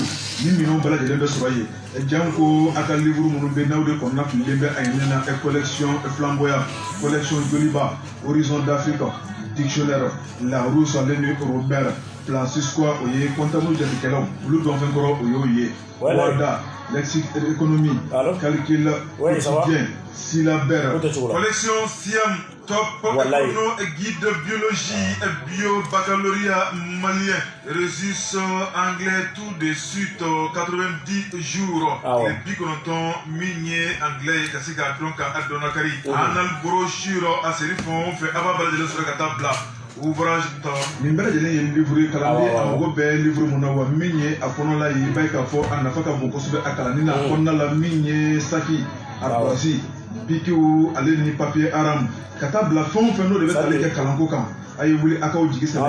ni minɛnw bɛɛ lajɛlen bɛ sɔrɔ yen janko a ka livre minnu bɛ n'aw de kɔnɔna fililen bɛ a ɲini na collection flamboyant collection joliba horizon d'Afrique dictionnaire Larousse ale ni Robert Francisco o ye comptable jatikɛlaw olu dɔn fɛn kɔrɔ o y'o ye Wada lexique économie calcul quotidien syllabaire collection Siam top écono et guide biologie et bio baccalauréat malien resus anglais tout de suite 90 jours et puis content minier anglais kasika donc à donakari anal brochure à serifon fait ababa de sur la table ouvrage ta min bɛɛ lajɛlen ye livre kalanden a mago bɛɛ livre mun na wa min ye a kɔnɔ la ye i b'a ye k'a fɔ a nafa ka bon kosɛbɛ a kalanni na kɔnɔna la min ye saki ardoisi bikiw ale ni papier aram ka taa bila fɛn o fɛn n'o de bɛ tali kɛ kalanko kan a ye wuli a k'aw jigi sɛbɛ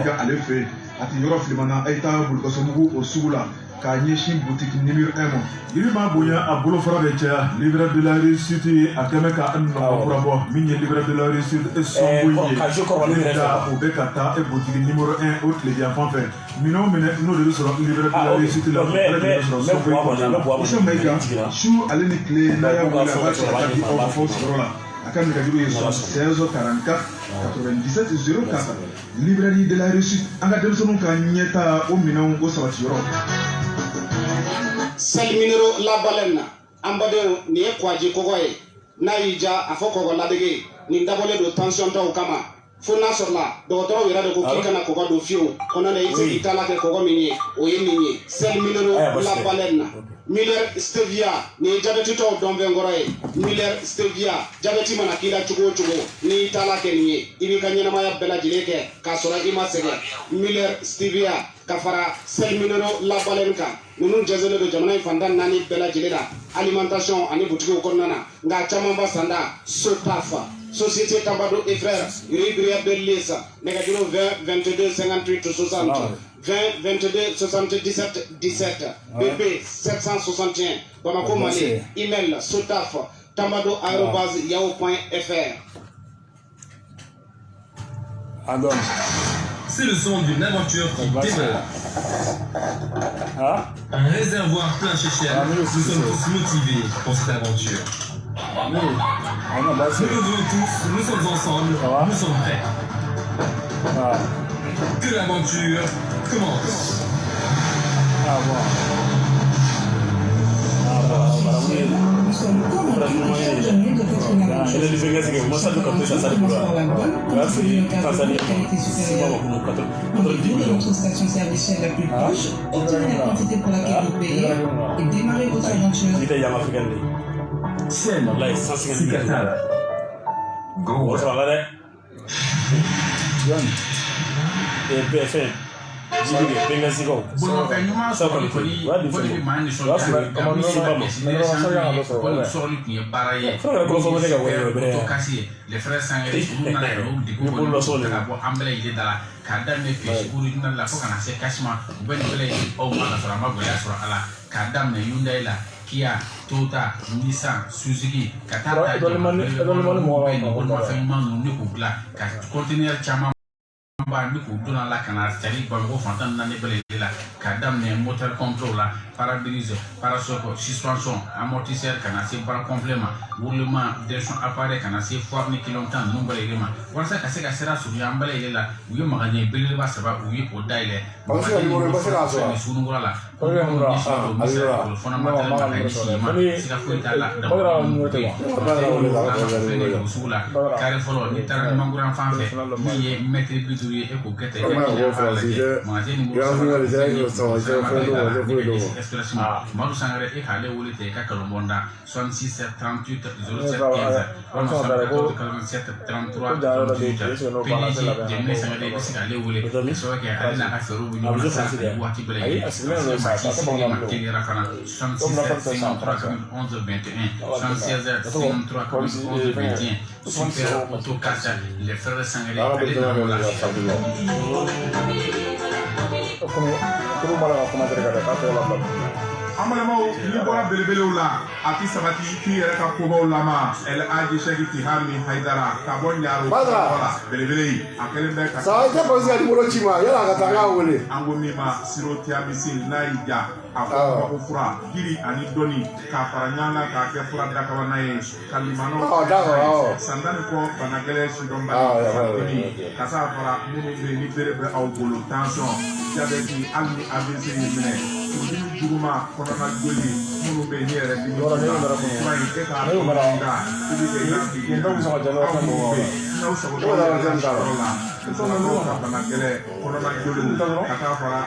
i ka ale fɛ a ti yɔrɔ filimana a ye taa bolikasomugu o sugu la k'a ɲɛsin boutique numéro 1 ma yiri b'a bonya a bolofara bɛ caya livre de la réussite a kɛmɛ ka nɔgɔ bɔ min ye livre de la réussite e sɔnko ye da o bɛ ka taa e boutique numéro 1 o tile yan fan fɛ minɛn o minɛ n'o de bɛ sɔrɔ livre de la réussite la ale de bɛ sɔrɔ sɔnko ye isa mayiga su ale ni tile n'a y'a wuli a b'a cɛ ka di aw ma fɔ sigiyɔrɔ la a ka nɛgɛjuru ye 76 44 97 04 librairie de la réussite an ka denmisɛnninw ka ɲɛta o minɛnw o sabatiyɔrɔ Seliminero labalem na ambadenw ni ye kwaji kɔgɔ ye n'a y'i ja a fɔ kɔgɔ ladege nin dabɔlen don tension taw kama fo n'a sɔrɔ la dɔgɔtɔrɔw yɛrɛ de ko k'i kana kɔgɔ don fiyewu ko n'a i tɛ se k'i ta la kɛ kɔgɔ min ye o ye nin ye sel minero la baleine na Miller stevia ni jabɛti tɔw dɔn fɛn kɔrɔ ye Miller stevia jabɛti mana k'i la cogo o cogo n'i ta la kɛ nin ye i b'i ka ɲɛnamaya bɛɛ lajɛlen kɛ k'a sɔrɔ i ma sɛgɛn Miller stevia ka fara sel minero la baleine kan ninnu jɛnsɛnlen don jamana in fantan naani bɛɛ lajɛlen la alimentation ani butigiw kɔnɔna na nka caman ba sanda Sotaf Société Tambado et Frères, Rue Brière de Lissa, Négatif 20 22 58 60, 20 22 77 17, BP 761, Bamako Mali, email Sotaf, tambado@yahoo.fr. C'est le son d'une aventure qui démarre. Un réservoir plein chez Shell. Nous sommes tous motivés pour cette aventure. Nous le voulons tous, nous sommes ensemble, nous sommes prêts. Que l'aventure commence. Nous sommes convaincus que chaque journée doit être une aventure. Retrouvez votre station-service Shell la plus proche, obtenez la quantité pour laquelle vous payez et démarrez votre aventure. Shell, c'est Qatar. Go. BFM Jibige benga sigo bolofɛ ɲuman sɔrɔli kɔni o de bɛ maa nisɔndiya ka sɔrɔli tun ye baara ye kasi les frères sangare olu nana yɛrɛ olu de ko ka bɔ an bɛɛ lajɛlen da la k'a daminɛ pesi original la fo ka na se kasima u bɛ nin bɛɛ lajɛlen aw ma ka sɔrɔ a ma gɛlɛya sɔrɔ a la k'a daminɛ Hyundai la Kia, Toyota, Nissan, Suzuki ka taa ta bolimafɛn ɲuman ninnu ni k'u bila ka conteneur caman ni k'u donna la ka na cari Bamakɔ fantan naani bɛɛ lajɛlen la k'a daminɛ moteur contrôle la pare-brise parasoc suspension amortisseur ka na se bara complet ma roulement direction appareil ka na se foire ni kilomètre tan ninnu bɛɛ lajɛlen ma walasa ka se ka sira surunya an bɛɛ lajɛlen la u ye magasin belebeleba saba u ye o dayɛlɛ fɛn sununkura la fana matériel ma ka ɲɛsin ma siga foyi t'a la sugu la carré fɔlɔ n'i taara ɲumankuran fan fɛ min ye mètre bi duuru ye e k'o kɛ ten e k'o lajɛ magasin numéro Madu Sangare e k'ale wele ten i ka kalonbɔnda 66 38 07 15 walima 87 33 18 PDG Jɛmine Sangare i bɛ se k'ale wele ka sababu kɛ ale n'a ka fɛɛrɛw bɛ ɲɔgɔn na sa waati bɛɛ lajɛlen maa si sigilen ma teliyara fana 66 53 11 21 76 53 11 21 Super Auto Casa les frères Sangare ale nana o la an balimaw n'i bɔra belebelew la a ti sabati k'i yɛrɛ ka kobaw lama El Hadji Cheikh Tihami Haidara ka bɔ Ɲaro la belebele yi a kɛlen bɛ ka an ko min ma Siro Tiamisil n'a y'i ja a fɔ kabako fura jiri ani dɔnni k'a fara ɲɔgɔn kan k'a kɛ fura dakabana ye ka limanaw sandani kɔ bana gɛlɛn sidɔnbali ka s'a fara minnu bɛ yen ni bere bɛ aw bolo tension diabète hali ni AVC y'i minɛ furudimi juguma kɔnɔna joli minnu bɛ yen ni yɛrɛ dimi fura in e k'a da i bɛ kɛ i n'a fɔ i ye aw minnu bɛ yen n'aw sago dɔ la ka bana gɛlɛn kɔnɔna joli ka taa fara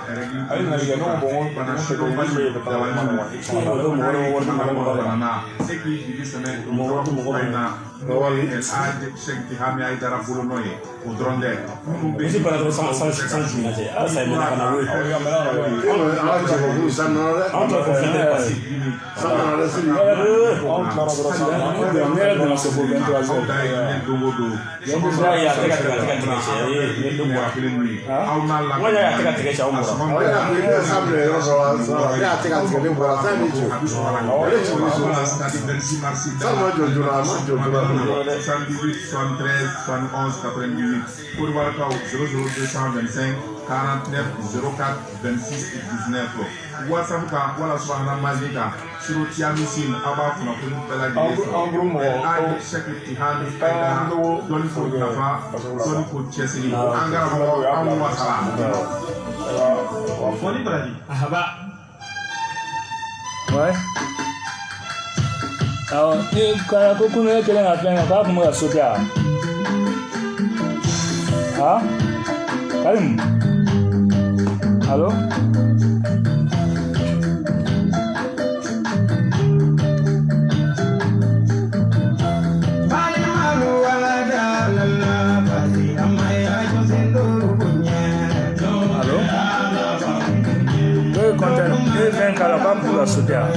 bana sidɔnbali dabalimaw banana e k'i jigi sɛmɛ fura in na n'o ye El Hadji Cheikh Tihami Haidara bolo nɔ ye o dɔrɔn tɛ minnu bɛ yen Kodiwarakaw 00225 49 04 26 19 WhatsApp kan wala subahana mazi kan Siro Tiamisil a b'a kunnafoni bɛɛ lajɛlen sɔrɔ El Hadji Cheikh Tihami Haidara dɔnni ko nafa dɔnni ko cɛsiri an karamɔgɔ an wasala foli baradi ahaba ni ko kun ne kelen ka fɛn k'a kun bɛ ka sauter a Ah, Karim. Allô? Kalau kamu sudah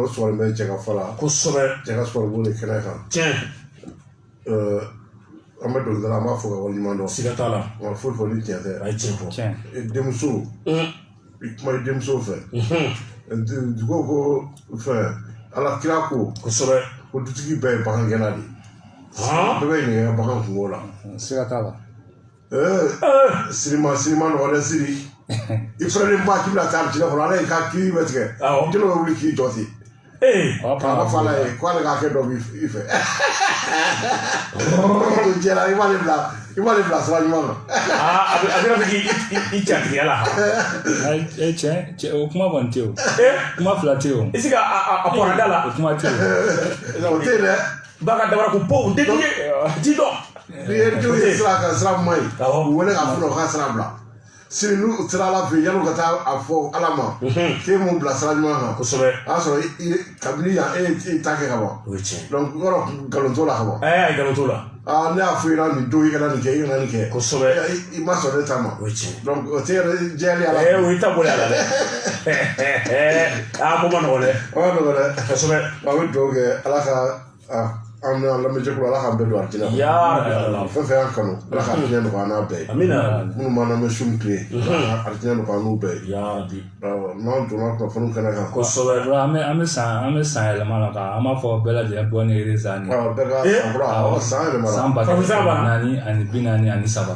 o sɔrɔ bɛ cɛ ka fɔ la kosɛbɛ cɛ ka sɔrɔ b'o de kɛnɛ kan tiɲɛ an bɛ dɔnkili da an b'a fɔ ka waleɲuman dɔn siga t'a la wa foyi fɔ ni tiɲɛ tɛ a ye tiɲɛ fɔ denmuso i kuma i denmuso fɛ dugu ko fɛn ala kira ko kosɛbɛ ko dutigi bɛɛ ye bagankɛla de bɛɛ bɛ ɲininka bagan kungo la siga t'a la sinima nɔgɔ dɛ siri i fɛnɛ ba k'i bila taa jinɛ kɔnɔ ala y'i ka kiri bɛ tigɛ jinɛ bɛ wuli k'i jɔ ten k'a fɔ ala ye k'ale k'a kɛ dɔ b'i fɛ jɛla i b'ale bila sira ɲuman na a bɛ fɛ k'i jatigiya la cɛ o kuma kɔni tɛ o kuma fila tɛ o i se ka a bɔra da la o kuma tɛ o o tɛ yen dɛ ba ka dabara ko po tɛ ti dɔn ni ye denw ye sira kan sira man ɲi u wele k'a fɔ k'a sira bila sini n'u sera ala fɛ yan'u ka taa a fɔ ala ma k'e m'u bila sira ɲuman kan kosɛbɛ o y'a sɔrɔ kabini yan e ye ta kɛ ka ban o ye tiɲɛ donc yɔrɔ nkalon t'o la ka ban ayi nkalon t'o la ne y'a fɔ i ɲɛna nin don i kana nin kɛ i kana nin kɛ kosɛbɛ i ma sɔn ne ta ma o ye tiɲɛ donc o tɛ yɛrɛ jɛyali ala o ye ta boli a la dɛ ko ma nɔgɔ dɛ o ma nɔgɔ dɛ kosɛbɛ a bɛ dugawu kɛ ala ka an lamɛnjɛkulu ala k'an bɛɛ don arijinɛ kɔnɔ fɛn fɛn y'an kanu ala ka arijinɛ nɔgɔya n'a bɛɛ ye minnu m'an lamɛn su ni tile arijinɛ nɔgɔya n'u bɛɛ ye n'an donna kunnafoniw kɛnɛ kan kosɛbɛ an bɛ san yɛlɛma la an b'a fɔ bɛɛ lajɛlen bɔ ni reza ni san yɛlɛma san ba naani ani bi naani ani saba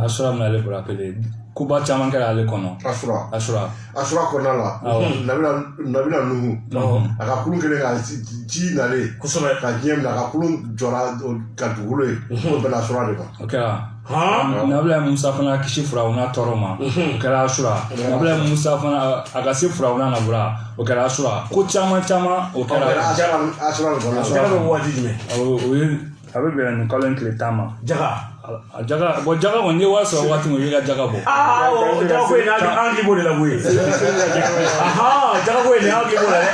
asura min ale bɔra kelen kuba caman kɛra ale kɔnɔ asura kɔnɔna la nabila nuhu a ka kulun kelen ka ji nalen kosɛbɛ ka diɲɛ minɛ a ka kulun jɔra ka dugukolo ye o bɛnna asura de ma o kɛra nabila musa fana kisi firawuna tɔɔrɔ ma o kɛra asura nabila musa fana a ka se firawuna na bɔra o kɛra asura ko caman o kɛra asura de kɔnɔ asura bɛ waati jumɛn a bɛ bɛn nin kalo in tile 10 ma jaga kɔni ye wari sɔrɔ waati min o y'i ka jaga bɔ jaga ko in an k'i b'o de la koyi jaga ko in an k'i b'o la dɛ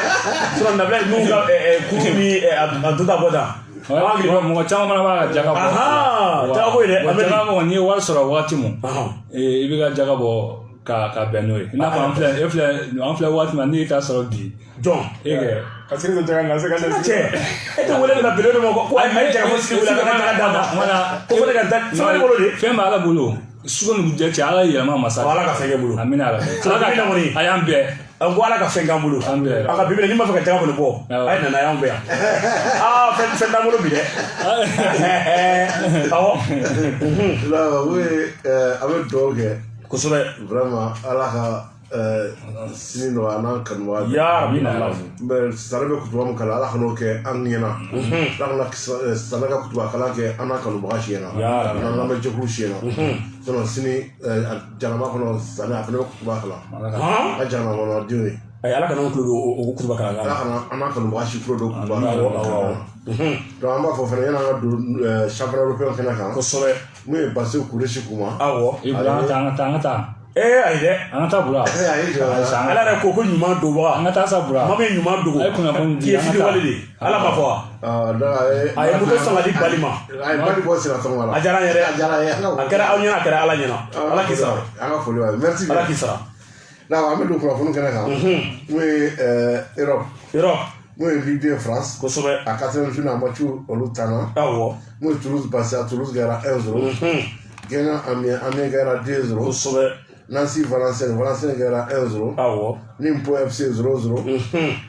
sɔrɔ nabila ninnu ka kuru ni a duta bɔ tan mɔgɔ caman fana b'a ka jaga bɔ jaga ko in dɛ jaga kɔni n'i ye wari sɔrɔ waati min i bɛ ka jaga bɔ ka bɛn n'o ye i n'a fɔ an filɛ waati min n'i y'i ta sɔrɔ bi jɔn ka sigi to jaga se ka ne cɛ e tɛ wele ka bere dɔ ma ko ayi mɛ jaga ko sigi wele ka jaga d'a ma ko fɔ ne ka taa fɛn bolo de fɛn b'ala bolo sugu ni jɛ cɛ ala yɛlɛma masa ala ka fɛn kɛ bolo amina ala a y'an bɛɛ an ko ala ka fɛn k'an bolo a ka bibili n'i m'a fɛ ka jaga kɔni bɔ a ye nana y'an fɛ yan fɛn t'an bolo bi dɛ awɔ o ye a bɛ dugawu kɛ kosɛbɛ vraiment ala ka sini nɔgɔya n'an kanubaga sara bɛ kutuba min kalan ala ka n'o kɛ an ɲɛna ala kana sara ka kutuba kalan kɛ an n'a kanubaga si ɲɛna n'an lamɛn jɛkulu si ɲɛna sini jalama kɔnɔ sani a fana bɛ kutuba kalan a jalama kɔnɔ denw ye ala kana tulo o kutuba kalan ala kana an n'a kanubaga si tulo don kutuba kalan donc an b'a fɔ fana yan'an ka don championnat européen fana kan kosɛbɛ mun ye Baseku Kuresi Kuma awɔ an ka taa ayi dɛ an ka taa bura ala yɛrɛ ko ɲuman donbaga an ka taa sa bura maa min ɲuman dogo k'i ye fitiriwale de ala ma fɔ wa a ye moto san ka di bali ma a ye bali bɔ sira tɔgɔ la a diyara n yɛrɛ a kɛra aw ɲɛna a kɛra ala ɲɛna ala k'i sara an ka foli b'a ye merci ala k'i sara an bɛ don kunnafoni kɛnɛ kan mun ye Europe mun ye Ligue 2 France kosɛbɛ a 4e finale match olu tanna awɔ mun ye Toulouse Bastia Toulouse gagna 1-0 Guingamp Amiens gagna 2-0 kosɛbɛ Nancy Valenciennes gagna 1-0 awɔ Nîmes FC 0-0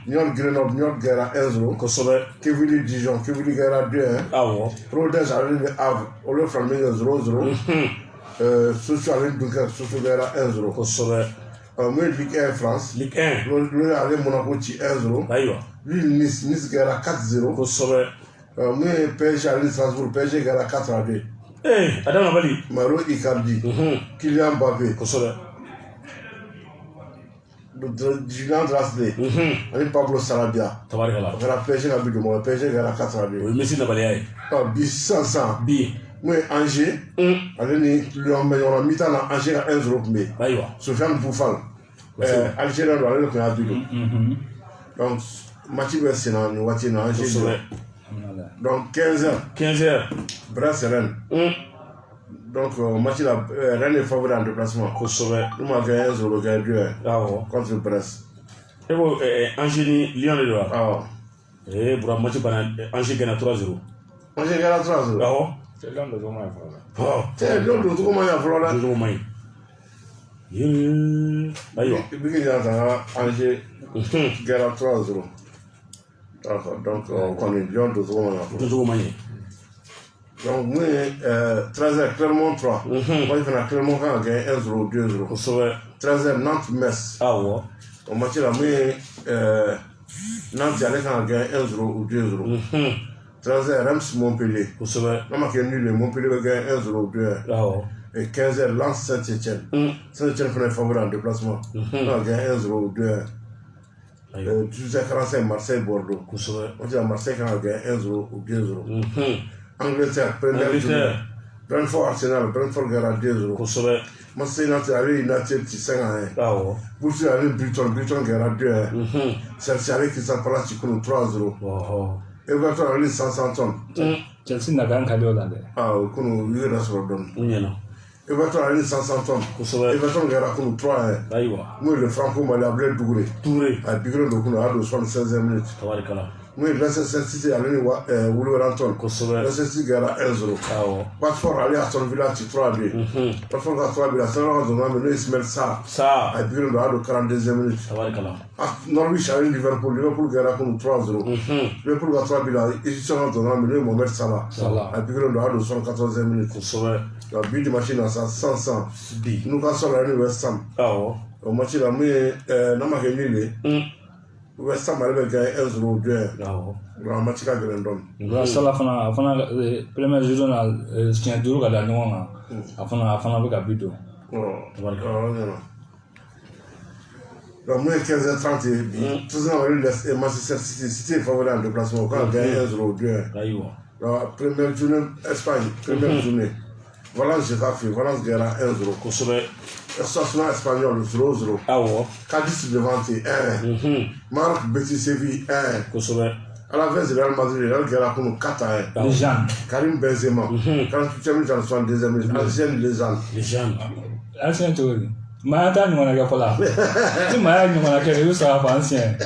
Niort Grenoble gagna 1-0 kosɛbɛ Quevilly Dijon gagna 2-1 awɔ Rodez ale Havre olu fana min kɛ 0-0 Sochaux ale Dunkerque Sochaux gagna 1-0 kosɛbɛ mun ye Ligue 1 France Ligue 1 olu ale Monaco ci 1-0 ayiwa Lille Nice gagna 4-0 kosɛbɛ mun ye PSG ale Strasbourg PSG gagna 4-2 Adama Bali Mauro Icardi Kylian Mbappé kosɛbɛ Julien Draxler ani Pablo Sarabia tabarikala o kɛra PSG ka bi don PSG gagna 4-2 o ye Messi nabaliya ye bi sisan bi mun ye Angers ale ni Lyon bɛ ɲɔgɔn na mi-temps na Angers ka 1-0 tun bɛ yen ayiwa Sofiane Boufal Algérien don ale de tun y'a bi don donc match bɛ sen na nin waati in na Angers donc 15h Brest Rennes donc match la Rennes est favori en déplacement kosɛbɛ nous ma gagné 1-0 gagné 2-1 awɔ contre Brest e ko Angers ni Lyon de don wa awɔ bura match banna Angers gagna 3-0 Angers gagna 3-0 awɔ Lyon don cogo ma ɲi fɔlɔ Lyon don cogo ma ɲi fɔlɔ dɛ cogo ma ɲi ayiwa bi k'i y'a ta Angers gagna 3-0 donc kɔni Lyon don cogo ma ɲi fɔlɔ cogo ma ɲi donc mun ye 13h Clermont 3 waati fana Clermont kan ka gagné 1-0 2-0 kosɛbɛ 13h Nantes Metz awɔ o match la mun ye Nantes ale kan ka gagné 1-0 ou 2-0 13h Reims Montpellier kosɛbɛ n'a ma kɛ nul ye Montpellier bɛ gagné 1-0 ou 2-1 awɔ et 15h Lens Saint-Etienne Saint-Etienne fana est favori en déplacement n'a gagné 1-0 ou 2-1 18h45 Marseille Bordeaux kosɛbɛ o match la Marseille kan ka gagné 1-0 ou 2-0 Angleterre première journée Brentford Arsenal Brentford gagna 2-0 kosɛbɛ Manchester United ale United ci 5-1 awɔ Wolves ale Brighton gagna 2-1 Chelsea ale Crystal Palace ci kunu 3-0 Everton ale Southampton Chelsea na kan ka di o la dɛ o kunu yɛrɛ sɔrɔ dɔɔni u ɲɛna Everton ale Southampton kosɛbɛ Everton gagna kunu 3-1 ayiwa mun ye le Franco Mali Abdoulaye Doucouré a bigre do kunu a y'a don 76e minute tabarikala mun ye Leicester City ale ni Wolverhampton kosɛbɛ Leicester City gagna 1-0 awɔ Watford ale Aston Villa ci 3-2 Watford ka 3-2 la sɛbɛn ka zɔnna n'o ye Ismail Sarr a bigre do a y'a don 42e minute tabarikala Norwich ale Liverpool gagna kunu 3-0 Liverpool ka 3-2 la Egyptien ka zɔnna n'o ye Mohamed Salah a bigre do a y'a don 74e minute kosɛbɛ bi dimanche na sa 100 bi Newcastle ale ni West Ham awɔ o match la mun ye n'a ma kɛ nul ye West Ham ale bɛ gagné 1-0 ou 2-1 awɔ a match ka gɛlɛn dɔɔni Nka Sala fana première journée na siɲɛ 5 ka da ɲɔgɔn kan a fana bɛ ka bi don donc mun ye 15h30 ye bi Tottenham ale Manchester City est favori en déplacement o kan ka gagné 1-0 ou 2-1 ayiwa première journée Espagne première journée Valence Getafe Valence gagna 1-0 kosɛbɛ Osasuna Espanyol 0-0 awɔ Cadiz Levante 1-1 Marc Betis Séville 1-1 kosɛbɛ Alaves Real Madrid Real gagna kunu 4-1 Lejane Karim Benzema 48e minute à la 72e minute ancienne Lejane ancien cogo di maa t'a ɲɔgɔnna kɛ fɔlɔ ni maa y'a ɲɔgɔnna kɛ i bɛ sɔrɔ k'a fɔ ancien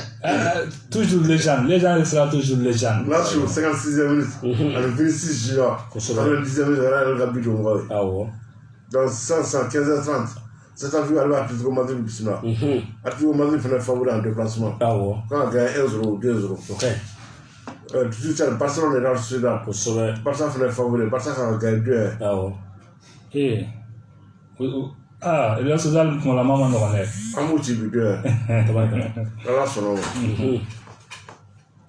toujours Lejane sera toujours Lejane Lazio 56e minute ani Vinicius Junior 90e minute yɛrɛ ka bi don mɔgɔ ye awɔ donc 15h30 Celta Vigo ale bɛ Atlético Madrid bisimila Atlético Madrid fana favori en déplacement awɔ kan ka gagné 1-0 ou 2-0 18h Barcelone Real Sociedad kosɛbɛ Barça fana favori Barça kan ka gagné 2-1 awɔ Ah, il y a ce genre pour la maman dans l'air. Amouti Bibé. Voilà son nom.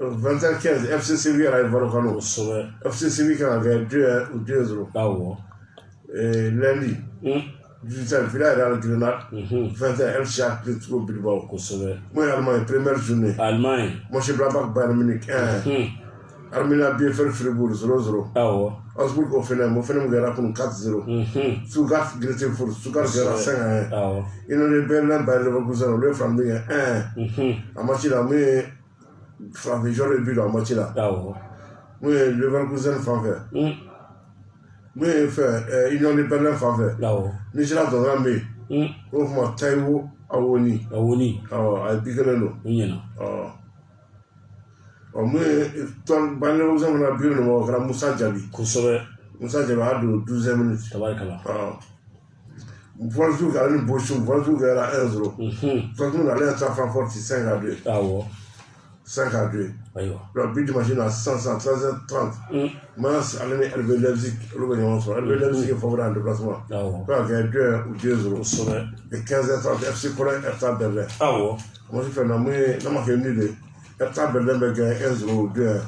20h15, FC Séville à Valocano. FC Séville qui avait 2-0. Ah ouais. Et lundi, 18h, Villa est à la Grenade. 20h, El Chak, Atletico Bilbao. Moi, Allemagne, première journée. Allemagne. Moi, je suis Blabak, Bayern Munich 1. Armina bien fait Fribourg 0-0. Ah ouais. Osbourg au Fenem, Gara pour 4-0. Stuttgart, Gretienfurt, Stuttgart Gara 5-1. Ah ouais. Il y a des Berlin, Bayern Leverkusen, le Flaming 1. À Machila, mais frappé, j'aurais bu dans Machila. Ah ouais. Mais Leverkusen frappé. Mais fait, Union de Berlin frappé. Ah ouais. Nigeria dans la mai. Au moins, Taïwo, Awoni. Awoni. Ah ouais, à Piqueleno. Oui, ah. Moi, ton Bayern Leverkusen, on a bu le mot, Moussa Djabi. Moussa Djabi a de 12 minutes. Wolfsburg a une Bochum, Wolfsburg a 1-0. Dortmund allait à Francfort 5-2. Ah ouais. 5-2. Le but de machine à 13h30. Mans allait à LB Leipzig, LB Leipzig est favorable en déplacement. Ah ouais. Quand il y a 2 ou 2-0. Et 15h30, FC Cologne, Hertha Berlin. Ah ouais. Moi, je fais un amour, non, ma fille, Hertha Berlin va gagner 1-0 ou 2-1.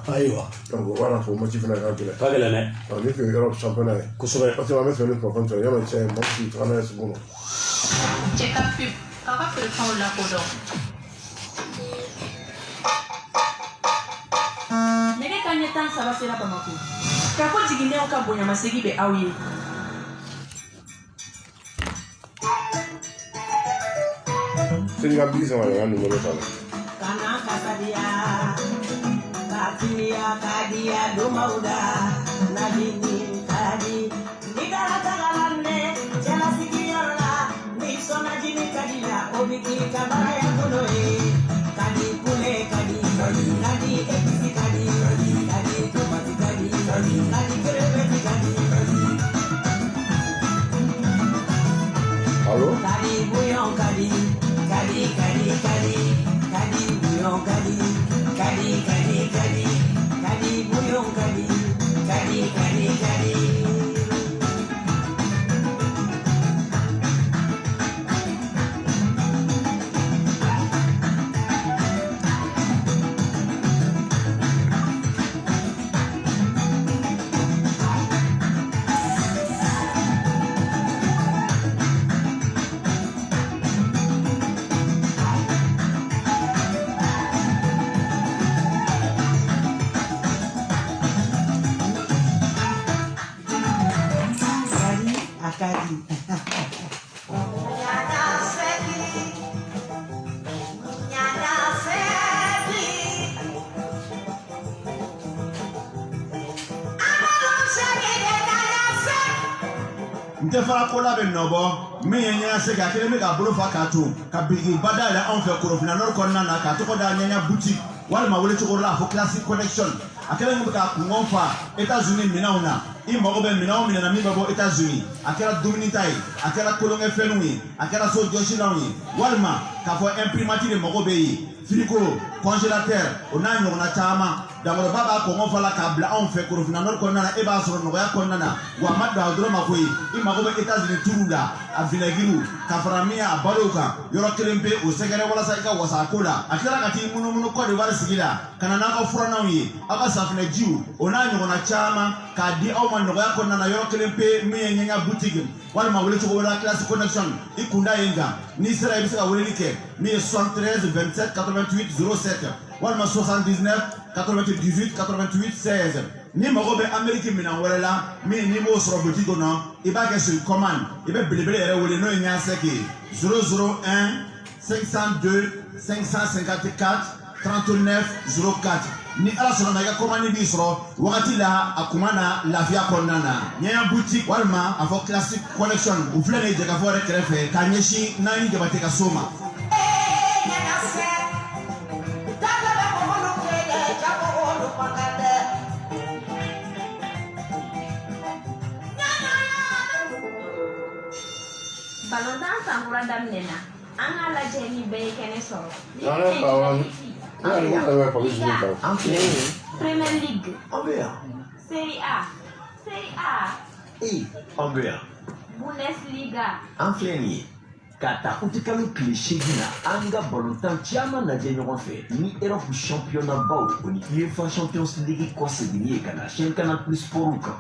Donc voilà, pour moi, je fais un grand pas de l'année. On est que l'Europe championnat. Parce que ma mère fait une conférence, il y a un tiers, moi, je suis travaillé sur mon nom. Check up pub. Kaka fait le fond la kodo. Nege kanye tan saba sera Bamako. Kako jigine oka bonya masegi be awiye. Sénégal bise un numéro ça. Kana kasadia, katimia kadia domauda, nadini kadi, nigara tagalande, jela sikiyola, nixona jini kadila, obiki kabara ya kunoe, kadi kule kadi, kadi ekisi kadi, kadi tomati kadi, kadi kreveti kadi. Allô? Kadi bouillon kadi, kadi kadi kadi. Kadi bouillon kadi, kadi kadi kadi, kadi bouillon kadi, kadi kadi kadi. Kadi. Nte fara ko la bɛ nɔbɔ min ye ɲɛnase ka kelen bɛ ka bolo fa k'a to ka biriki ba dayɛlɛ anw fɛ Korofina Nord kɔnɔna na k'a tɔgɔ da ɲɛɲɛ boutique walima wele cogo la fo classic connection a kelen bɛ ka kungɔn fa États-Unis minɛnw na i mago bɛ minɛnw minɛ na min bɛ bɔ États-Unis a kɛra dumuni ta ye a kɛra kolonkɛfɛnw ye a kɛra so jɔsilanw ye walima k'a fɔ imprimati de mago bɛ yen frigo congélateur o n'a ɲɔgɔnna caman D'abord, baba ko fa la ka bila anw fɛ Korofina Nord kɔnɔna na e b'a sɔrɔ nɔgɔya kɔnɔna na wa ma don a dɔrɔn ma koyi i mago bɛ États-Unis turu la a vinɛgiriw ka fara min a balow kan yɔrɔ kelen pe o sɛgɛrɛ walasa i ka wasa a ko la a tila ka t'i munumunu Côte d'Ivoire sigi la ka na n'aw ka furannaw ye aw ka safinɛjiw o n'a ɲɔgɔnna caman k'a di aw ma nɔgɔya kɔnɔna na yɔrɔ kelen pe min ye ɲɛɲɛ boutique walima wele cogo wɛrɛ classe connection i kunda ye nka n'i sera i bɛ se ka weleli kɛ min ye 73 27 88 07 walima 79 98 88 16 ni mago bɛ Amérique minɛn wɛrɛ la min n'i m'o sɔrɔ boutique kɔnɔ i b'a kɛ sur commande i bɛ belebele yɛrɛ wele n'o ye ɲansɛki ye 001 502 554 39 04 ni ala sɔnna ma i ka commande b'i sɔrɔ wagati la a kuma na lafiya kɔnɔna na ɲɛɲɛ boutique walima a fɔ classic collection u filɛ nin ye jɛgɛfɔ yɛrɛ kɛrɛfɛ k'a ɲɛsin n'an ye jabate ka so ma. Balontan sankura daminɛna an k'a lajɛ ni bɛɛ ye kɛnɛ sɔrɔ. Premier League. Serie A. Serie A. Anglais. Bundesliga. An filɛ nin ye ka ta utikalo tile 8 na an ka balontan caman lajɛ ɲɔgɔn fɛ ni Europe championnat baw o ni UEFA Champions League kɔ seginni ye ka na chaîne Canal Plus Sport kan.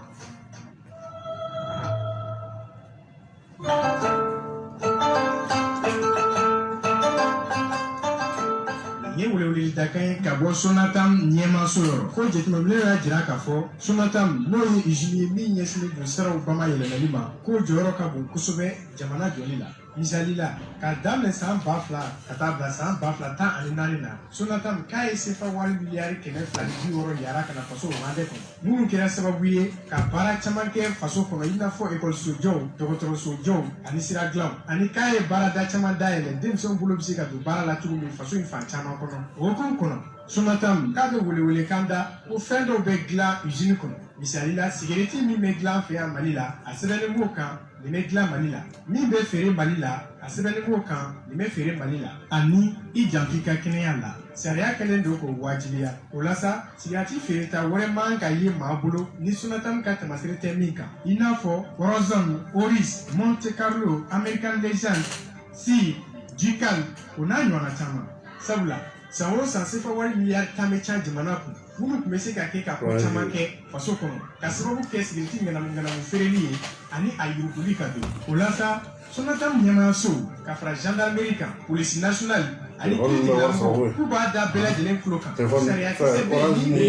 Ye welewele da kan ye ka bɔ Sonatam ɲɛmaso yɔrɔ ko jateminɛw y'a jira k'a fɔ Sonatam n'o ye usine ye min ɲɛsinnen don siraw bamayɛlɛmali ma k'o jɔyɔrɔ ka bon kosɛbɛ jamana jɔli la. Misali la k'a daminɛ san 2000 ka taa bila san 2014 na Sonatam k'a ye CFA wari miliyari 260 yara ka na faso wagande kɔnɔ minnu kɛra sababu ye ka baara caman kɛ faso kɔnɔ i n'a fɔ ekɔlisojɔw dɔgɔtɔrɔsojɔw ani sira dilanw ani k'a ye baarada caman dayɛlɛ denmisɛnw bolo bɛ se ka don baara la cogo min faso in fan caman kɔnɔ o hukumu kɔnɔ Sonatam k'a bɛ welewelekan da ko fɛn dɔw bɛ dilan usine kɔnɔ misali la sigareti min bɛ dilan fɛ yan Mali la a sɛbɛnnen b'o kan nin bɛ dilan Mali la min bɛ feere Mali la a sɛbɛnnen b'o kan nin bɛ feere Mali la ani i janto i ka kɛnɛya la sariya kɛlen don k'o wajibiya o la sa sigareti feereta wɛrɛ man ka ye maa bolo ni Sonatam ka tɛmɛsira tɛ min kan i n'a fɔ Horizon, Oris, Monte Carlo, American Legend, Si, Jikal o n'a ɲɔgɔnna caman sabula san o san CFA wari miliyari 10 bɛ ca jamana kun minnu tun bɛ se ka kɛ ka ko caman kɛ faso kɔnɔ ka sababu kɛ sigareti ŋanamu feereli ye ani a yuruguli ka don o la sa Sonatam ɲɛmaayaso ka fara gendarmerie kan polisi nationale ani kiiritigɛlamɔgɔw k'u b'a da bɛɛ lajɛlen tulo kan sariya kisɛ bɛ yen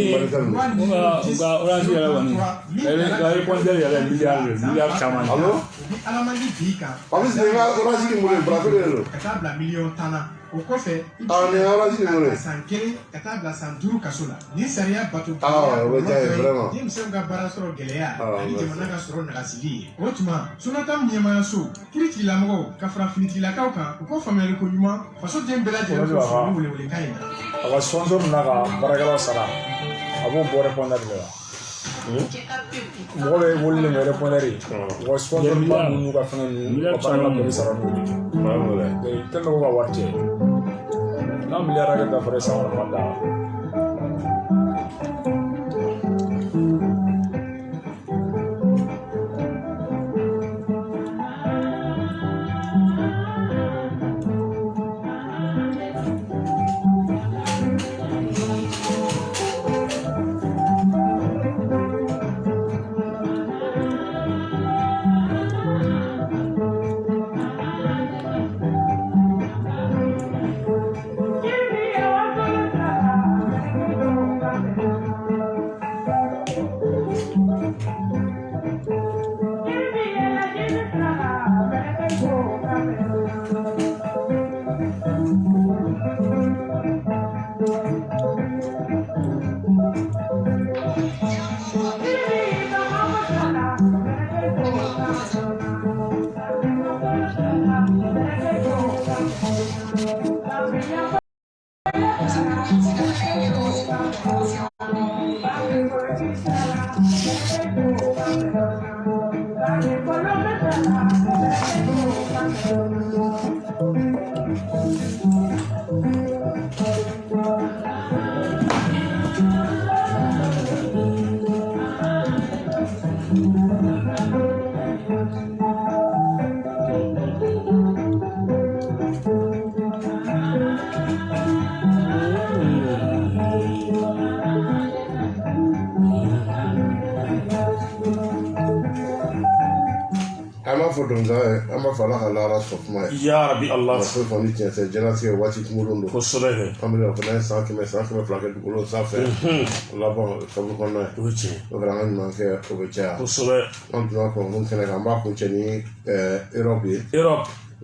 yɛrɛ miliyari caman ni ala man di bi kan ka taa bila miliyɔn 10 na o kɔfɛ i bɛ se san 1 ka taa bila san 5 kaso la ni sariya bato denmisɛnw ka baara sɔrɔ gɛlɛya ani jamana ka sɔrɔ nagasili ye o tuma Sonatam ɲɛmaayaso kiiritigɛlamɔgɔw ka fara finitigilakaw kan u ko faamuyali ko ɲuman faso den bɛɛ lajɛlen ko fɔ welewelekan in na a ka sponsor n'a ka baarakɛlaw sara a b'o bɔ répondeur de la mɔgɔ bɛ wololen bɛ répondeur ye wa sponsor ba ninnu ka fɛngɛ ninnu ka baarakɛlaw bɛɛ bɛ sara n'o de ye tellement ko ka wari cɛ n'a miliyari hakɛ dafara san wɛrɛ man d'a la. an b'a fɔ ala ka lahara sɔrɔ kuma ye yarabi ala fɛn fɛn ni tiɲɛ tɛ jɛnatigɛ waati kunkurun don kosɛbɛ kɛ an bɛ fana ye san 100 fila kɛ dugukolo sanfɛ laban kaburu kɔnɔna ye o ye tiɲɛ o kɛra an ka ɲuman kɛ o bɛ caya kosɛbɛ an donna kɔnkɔn kɛnɛ kan an b'a kuncɛ ni Europe ye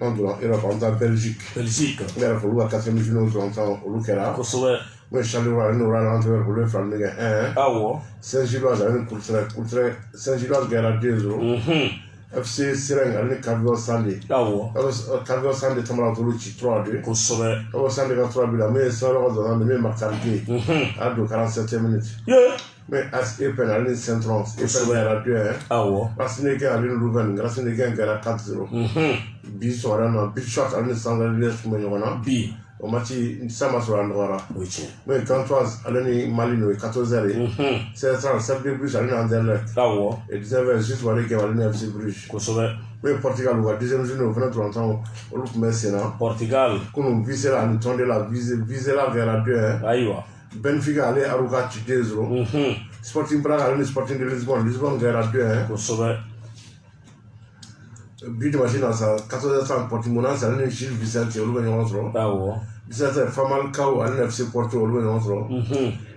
an donna Europe an bɛ taa Belgique ne yɛrɛ fɔ olu ka 4e finale dɔrɔn olu kɛra kosɛbɛ mais Charleroi ni Oran Antwerp olu ye fila min kɛ 1 awɔ Saint-Gilloise ale ni Courtrai Saint-Gilloise gagné 2-0 FC Sireng ale ni Carcassonne Sande awɔ Carcassonne Sande tamara olu ci 3-2 kosɛbɛ Carcassonne Sande ka 3 bi la mais Sɔrɔ ka dɔn mais Marc-André a do 47e minute mais as Epen ale ni Saint-Tron Epen era 2 awɔ Racine ale ni Louvain Racine gagné 4-0 bi sɔrɔ na bi shot ale ni Sangare les kuma ɲɔgɔn na bi o match sama sur andora mais quand toi allez Mali no 14h c'est ça samedi plus allez Anderlecht et 19h juste voir que allez FC Bruges mais Portugal ou deuxième journée au 23 ans au premier Sénat Portugal qu'on viser la tonde la viser la vers la 2 aywa Benfica allait Aruca 2-0 Sporting Braga allait Sporting de Lisbonne vers la 2 but de machine à ça 14h30 Portimona ça allait Gilles Vicente au Louvain Vicente Famalicão allait FC Porto au Louvain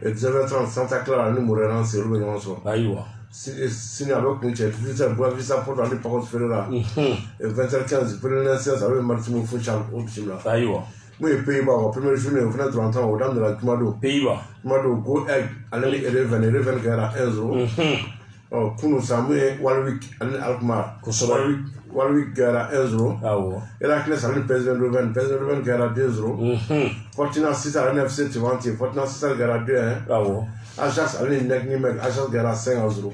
et 19h30 Santa Clara allait Moreirense au Louvain aywa signé avec Munich 18h Boavista Porto allait Pacos Ferreira et 20h15 Belenenses allait Martino Funchal au Chimla aywa moi Pays-Bas au premier journée au 23 ans au dame de la Tumado Pays-Bas Go Egg allait Eleven Gara 1-0 Kuno Samé Walwick allait Alkmaar Walwick Gara 1-0 Heracles allait PSV Gara 2-0 Fortuna 6 allait FC Twente Fortuna 6 Gara 2-1 Ajax allait Nîmes Ajax Gara 5-0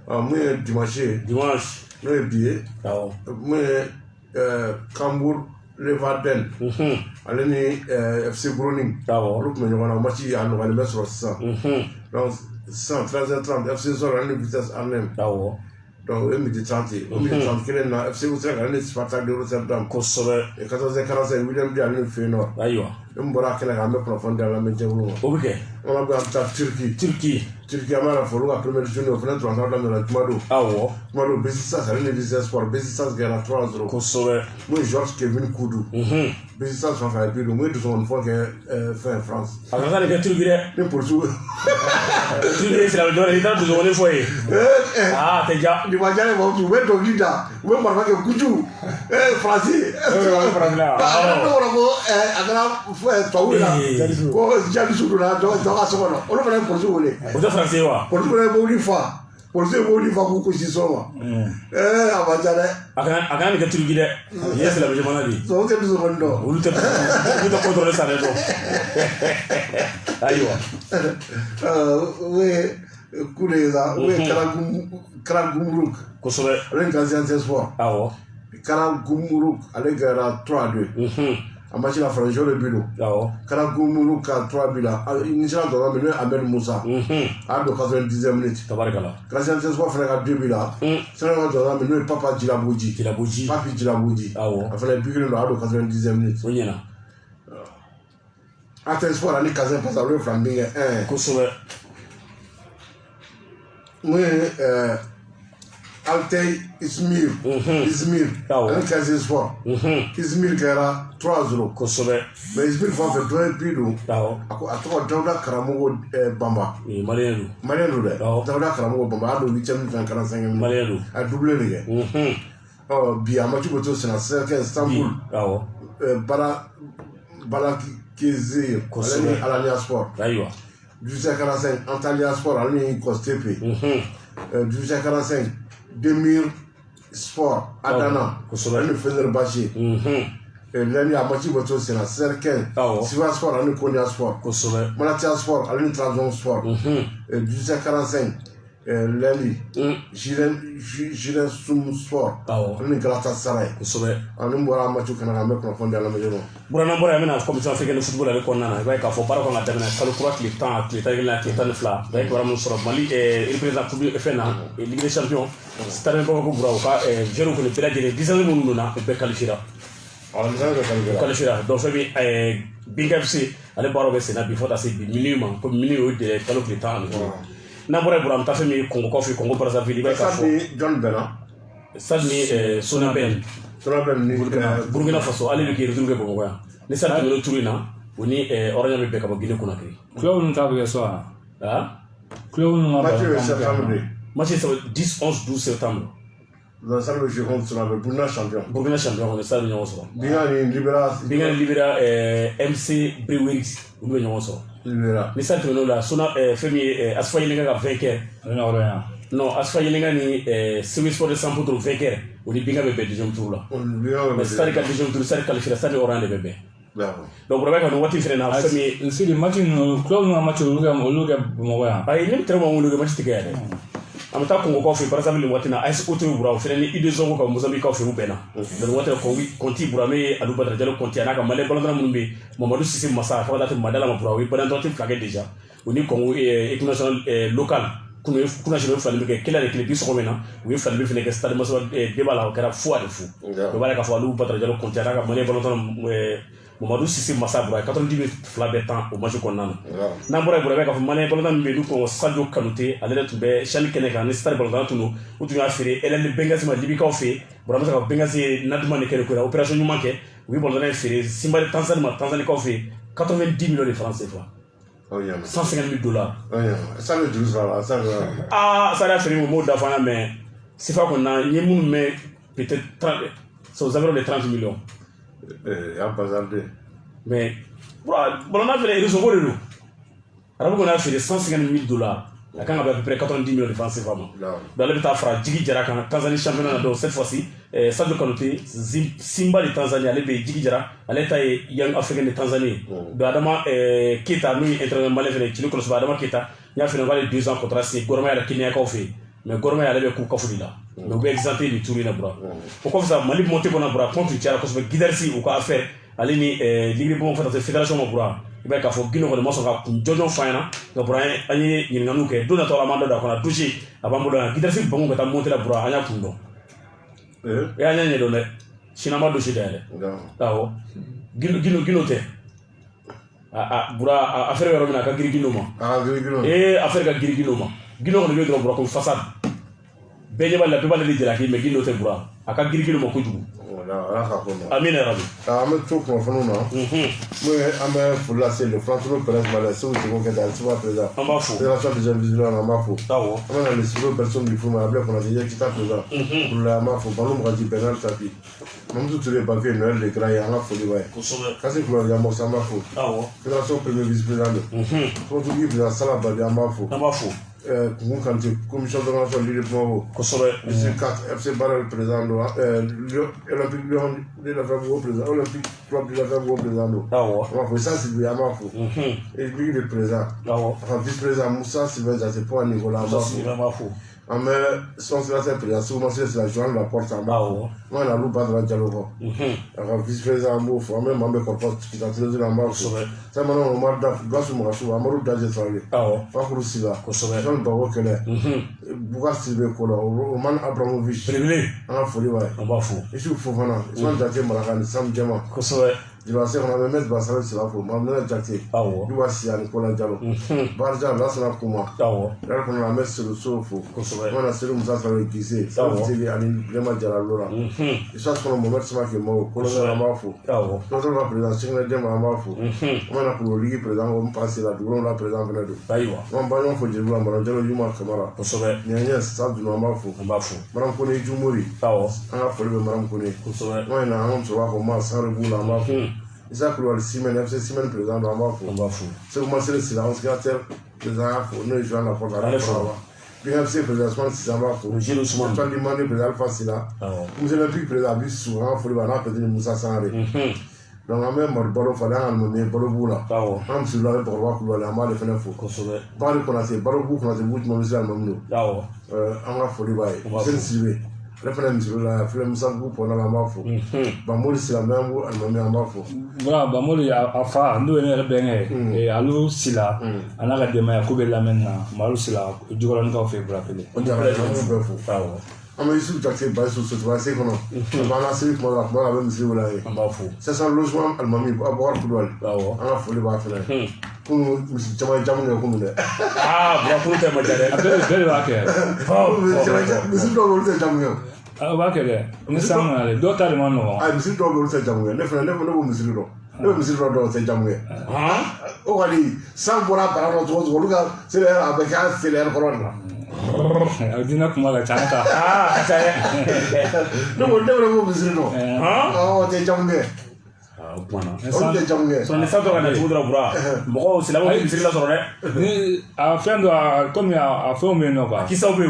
moi dimanche nous billet moi Cambourg Leverden allez FC Groningen groupe mais on a match à nous aller sur ça donc 13h30 FC Zor allez Vitesse Arnhem donc au midi 30 quel na FC Utrecht allez Spartak de Rotterdam et 14h45 William Di allez Feyenoord mbora kala ga me profondeur la medjewlo ok on a bien Turquie amara folo la première journée au 23 ans dans la Tumado Besissa ça allait des espoirs Besissa gagna 3-0 moi Georges Kevin Koudou Besissa sont fait plus moi de son fois que fin France alors ça les Turquie ne pour tout Turquie c'est la donne il tente de jouer foyer ah t'es déjà du majale bon tu veux donc lida ou parfois que Koudou français ko jabi sudu la do aso no ono fana ko so wole o da français wa ko so le bo fa ko si so wa abajale akana ni Turquie de yes la bejama na di so ke du so ndo ulu te ni to contrôler ça do aywa we kuleza we Karagumruk ko so le Gaziantep Sport Karagumruk ale gara 3-2 a match la franchise le bureau Karagumruk ka 3 buts là initialement dans le Ahmed Moussa à 90e minute tabarakala Gaziantep Sport fait ka 2 buts là c'est dans le Papa Djilaboudji Papi Djilaboudji a fait le but là à 90e minute onyena Athens Sport ali Kazan passe le Flambing 1 ko so oui Altay Izmir avec Kazan Sport Izmir gara 3-0 ko so mais Izmir va faire 2 buts a to Dauda Karamogo Bamba Malienu de Dauda Karamogo Bamba a do 8e minute 45 minutes Malienu a doublé les bien match boto c'est na cercle Istanbul Balakizir Alanya Sport 18h45 Antalya Sport Alanya Kostepe 18h45 Demir Sport Adana Alanya Fenerbahçe l'année à match boto c'est na cercle Sivas Sport Alanya Konya Sport Malatya Sport Alanya Trabzonspor 18h45 l'année Giren Sum Sport Alanya Galatasaray anu bora match kana me profondeur la maison burana bora mena commission africaine de football avec konana ba ka fo para ko ngata mena kalu croix le temps la fla ba ko ramu soro Mali et représente public FNA et Ligue des Champions c'est un peu ko bura ka jero ko le pela de 10 ans mun na be qualifiera donc fait Big FC ale baro be sena before that c'est minimum pour minimum de kalu le temps na bora bura mta femi Congo Brazzaville ba ka fo John Bena sadni Sonaben Burkina Faso ale ke retourner ko ngoya ni sa de tourina oni oranya be ka Guinée Conakry club nous tabe so club nous match c'est 10 11 12 septembre dans ça le jeu contre sur le Burkina champion on est ça le so Binga Libera MC Breweries on le so Libera ni sa tourno la sona femi Asfaye nga vainqueur non Asfaye nga ni semi sport de Sampo to vainqueur oni Binga be deuxième tour là mais ça ka deuxième tour ça qualifier ça de orange bébé donc Rebecca no wati frena femi si le match no club no match o luga mo ya ay ni très bon luga match tigade an bɛ taa Congo kaw fɛ par exemple nin waati na AS Auto bura o fɛnɛ ni IDESON ko ka Mozambique kaw fɛ u bɛnna donc waati na Conti bura me Aliou Badara Diallo Conti a n'a ka Malien ballon minnu bɛ Mamadou Cissé Massa ka taa Madala ma bura o ye ballon d'or fila kɛ déjà o ni Congo équipe nationale locale kuna national falen bɛ kɛ kelen de kile bi sɔgɔmɛ na u ye falen bɛ fɛnɛ kɛ stade Massawa débat la o kɛra fou de fou o b'a la k'a fɔ Aliou Badara Diallo Conti a n'a ka Malien ballon d'or Mamadou Cissé Massa bura 90 minutes fila bɛɛ temps o match kɔnɔna na n'an bɔra yen bura i b'a k'a fɔ Malien ballon d'or min bɛ yen n'u ko Sadio Kanouté ale de tun bɛ Chani kɛnɛ kan ni stade ballon d'or tun don u tun y'a feere LL Benghazi ma Libikaw fɛ bura bɛ se ka Benghazi ye Naduma de kɛ ko la opération ɲuman kɛ u ye ballon d'or in feere Simbali Tanzanie ma Tanzanie kaw fɛ 90 millions de francs CFA. $150,000. Ça veut dire ça. Ah, ça a fait un mot d'avant, mais c'est pas qu'on a peut-être 30, aux environs de 30 millions. Mais, on a fait les réseaux de nous. Alors qu'on a fait $150,000. La Kanga avait à peu près 90 millions de francs CFA. Dans le temps, Djigi Djara, Tanzanie championnat, donc cette fois-ci, Sadio Kanouté, Simba de Tanzanie, elle est Djigi Djara, elle est Young African de Tanzanie. Donc Adama Keita, nous, international malais, Chilo Kolos, Adama Keita, il a fait 2 ans contrat, c'est Gorma à la Kenya Kofi. Mais Gorma à la Koufou là. Donc, vous exempté du tour in Abra. Pourquoi ça, Mali monté pour Abra, contre Tchara, parce que Guidarsi ou quoi faire, aller ni Ligue bon, fait fédération Abra. Il va faut Guino de Mossoka, Jojo Fana, le Brian, Annie, Yinanouke, Donator Amanda, qu'on a touché avant Moulin, Guidarsi bon, que tu as monté la Bra, Anya Pundo. Et Anya donné, Sinama de Chidel. Tao, Guino te. Bura, affaire Romana, Giriginoma. Et affaire Giriginoma. Guino on le veut comme façade. Benjamin la plupart des gens qui me guident au Tebra, à Kagirigino Mokudu. Amina Rabi. I'm a talk of Nuna. I'm a full last year, the front row, but so to go get that super. I'm a fool. There are some visible on a mafu. I'm a little person before my black on the Yakita Plaza. Lama for Balum Raji Penal Tapi. Mamdu to the Bavi and Earl de Gray and for the way. Cassie Gloria Mosamafu. There are so premier visible. So to give the salad by the Amafu. Amafu. Kumukante commission d'organisation de développement c'est 4 FC Barrel président Olympique Lyon de la Femme président Olympique Club de la Femme président on fait ça c'est bien Amafo et lui le président enfin vice-président Moussa Sylvain c'est pour Nicolas Amafo en mai son secrétaire président souvent c'est la Joanne la porte en bas moi la loupe de la dialogue alors vice-président Amafo en même membre corporate qui a tenu la Amafo ça maintenant on m'a doit se marcher Amadou Dadje travailler Fakuru Sila Jean Bawo Kele Bougar Sylvain Kola Roman Abramovich en folie ouais on va fou et je faut vraiment ils sont déjà Marakani Sam Djema je vais essayer on a mettre Bassara sur la forme on a jacté tu vois si à Nicolas Diallo Barja là c'est la comment là qu'on a mettre sur le sofa on a sur Moussa Salé Guissé ça veut dire à vraiment Diallo Laura et ça c'est le moment c'est que moi colonel Amafo quand on va présenter le débat Amafo on a pour le président on passe la douleur la président Venado on va on faut dire on va Diallo Yuma Kamara Nyanya ça du Amafo Madame Kone Jumori on a fait le Madame Kone on a on se voit comment ça reboule Amafo ça pour le Simen FC Simen président Amafo c'est comment c'est le silence secrétaire président nous jouons la porte à la PFC président c'est Amafo j'ai Ousmane toi demandé président Fasila vous avez pu président bis souvent faut le voir peut-être Moussa Sanre donc on même balo fallait en mener balo boula on se l'a pour voir pour la mal faire faux balo qu'on a fait balo bou qu'on a fait bout de monsieur Mamnou on a folie bail c'est ciblé référence sur la film Sangu pour la Amafo Bamoli c'est la même ou Almami Amafo voilà Bamoli a fa ndo ene rebenge et Alou Sila ana ga dema ya kubela menna Malu Sila jugola nka fe brapele on dirait que c'est faux on a ici taxé bas sur ce c'est qu'on a c'est pour la pour la même c'est là Amafo c'est ça logement Almami à boire pour le on a folie ba faire pour monsieur Chama Jamu ko mune pour te majare bele ba ke monsieur do le Jamu ba ke de ni sama le do ta man no monsieur do le Jamu ne fa ne monsieur do le monsieur do le Jamu o wali sans bora para no to lugar c'est avec un c'est l'air corona Adina kuma la chanka no no monsieur do oh te Jamu son ne sato kana tudra bura mo sila mo bisiri la soro ni a fendo comme a fait mais non quoi kisaube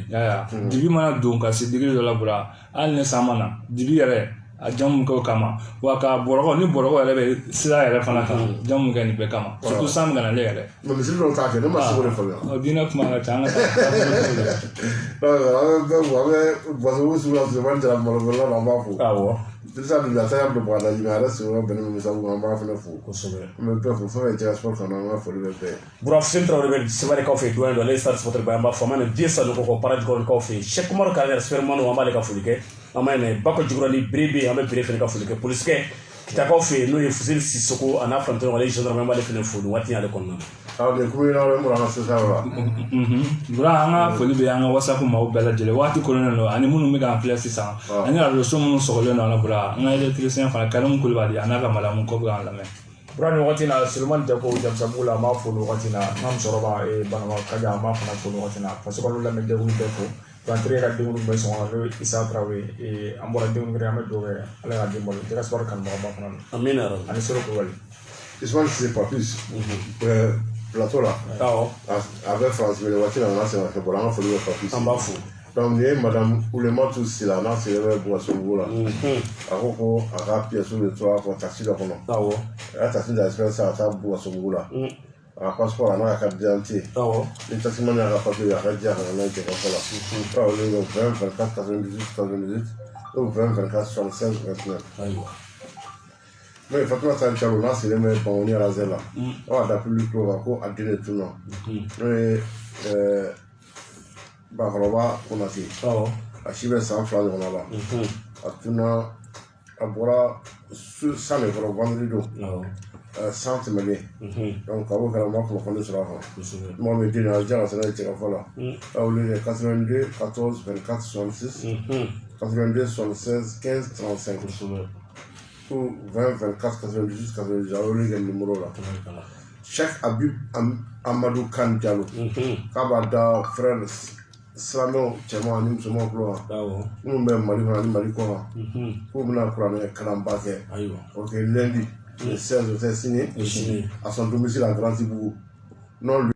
ya dibi mana don ka se digiri la bura al ne samana dibi yare a jamu kɛ o kama wa ka bɔrɔkɔ ni bɔrɔkɔ yɛrɛ bɛ sira yɛrɛ fana kan jamu kɛ nin bɛɛ kama surtout san kana ale yɛrɛ mais misiri dɔw t'a kɛ ne ma se o de faamuya diinɛ kuma ka ca an ka taa an bɛ baso sugu la Sulemani Jara malobɔla la an b'a fo awɔ Dirisa Dugu a taara bila Bagadaji mais a yɛrɛ sigiyɔrɔ bɛnnen bɛ Musa Bugu ma an b'a fana fo kosɛbɛ an bɛ bɛɛ fo fɛn fɛn Jɛgɛ Sport kɔnɔ an ka foli bɛ bɛɛ ye Bura Fuseni Traoré bɛ Sebarekaw fɛ doyen dɔ ale ye Stade Sportif ba an b'a fɔ an b'a nin Dieu Sanogo kɔ Paradjikɔrɔnikaw fɛ Cheikh Umaru Kane Supermano an b'ale ka foli kɛ an b'a ɲinɛ Bako Jikɔrɔni Bere an bɛ Bere fɛnɛ ka foli kɛ polisikɛ Kitakaw fɛ n'o ye Fuseni Sisoko a n'a filanintɔɲɔgɔn ale ye gendarme an b'ale fɛnɛ fo nin waati in ale kɔnɔna na nin kuma in aw ye mura an ka sisan la bura an ka foli bɛ an ka WhatsApp maaw bɛɛ lajɛlen waati kolonnen don ani minnu bɛ k'an filɛ sisan ani radio minnu sɔgɔlen don an na bura an ka électricien fana Karimu Kulibali a n'a ka madame ko bɛ k'an lamɛn bura ni wagati na Sulemani Jako Jamusabugu la an b'a fo nin wagati na n'an musokɔrɔba Banama Kaja an b'a fana fo nin wagati na faso kɔnɔ lamɛn denw bɛɛ fo Bantere ka denw bɛɛ sɔn n'o ye Isa Traoré an bɔra denw kɛrɛ an bɛ dugawu kɛ Ala ka den balo Jɛgɛ Sport kanubagaba fana na amina yarabi ani Soro Kulibali Ismaël Cissé Papis plateau la avec France Bele waati la n'a sɛgɛn bɔra an ka foli bɛ Papis an b'a fo donc nin ye madame Oulematu Sila n'a sigilen bɛ Bougassogou la a ko ko a ka pièce de tora fɔ taxi dɔ kɔnɔ a y'a taxi d'express a ka taa Bougassogou la a ka passeport a n'a ka carte d'identité ni taximani y'a ka papier a ka diya ka na n'a ye Jɛgɛfɔ la ɔ olu bɛ 20 24 98 98 ou 20 24 76 29 mais Fatima Sall Calo n'a sigilen bɛ Bangoni Arazɛri la aw ka da public ko ko a den de tun nɔ n'o ye Bakɔrɔba Konate a si bɛ san 2 ɲɔgɔnna la a tunna a bɔra san de kɔrɔ vendredi don san tɛmɛnen donc kabo kɛra ma kunnafoni sɔrɔ a kan mɔgɔ min den a diya ka sɛnɛ Jɛgɛfɔ la a wele 82 14 24 66 82 76 15 35 ou 20 24 98 98 a wele kɛ numéro la Cheikh Habib Amadou Kane Diallo k'a b'a da frère silamɛw cɛman ani musomanw tulo kan minnu bɛ Mali kɔnɔ ani Mali kɔ kan k'u bɛna kuranɛ kalanba kɛ ok lundi le 16 o tɛ sini à son domicile à Grand Ibougou non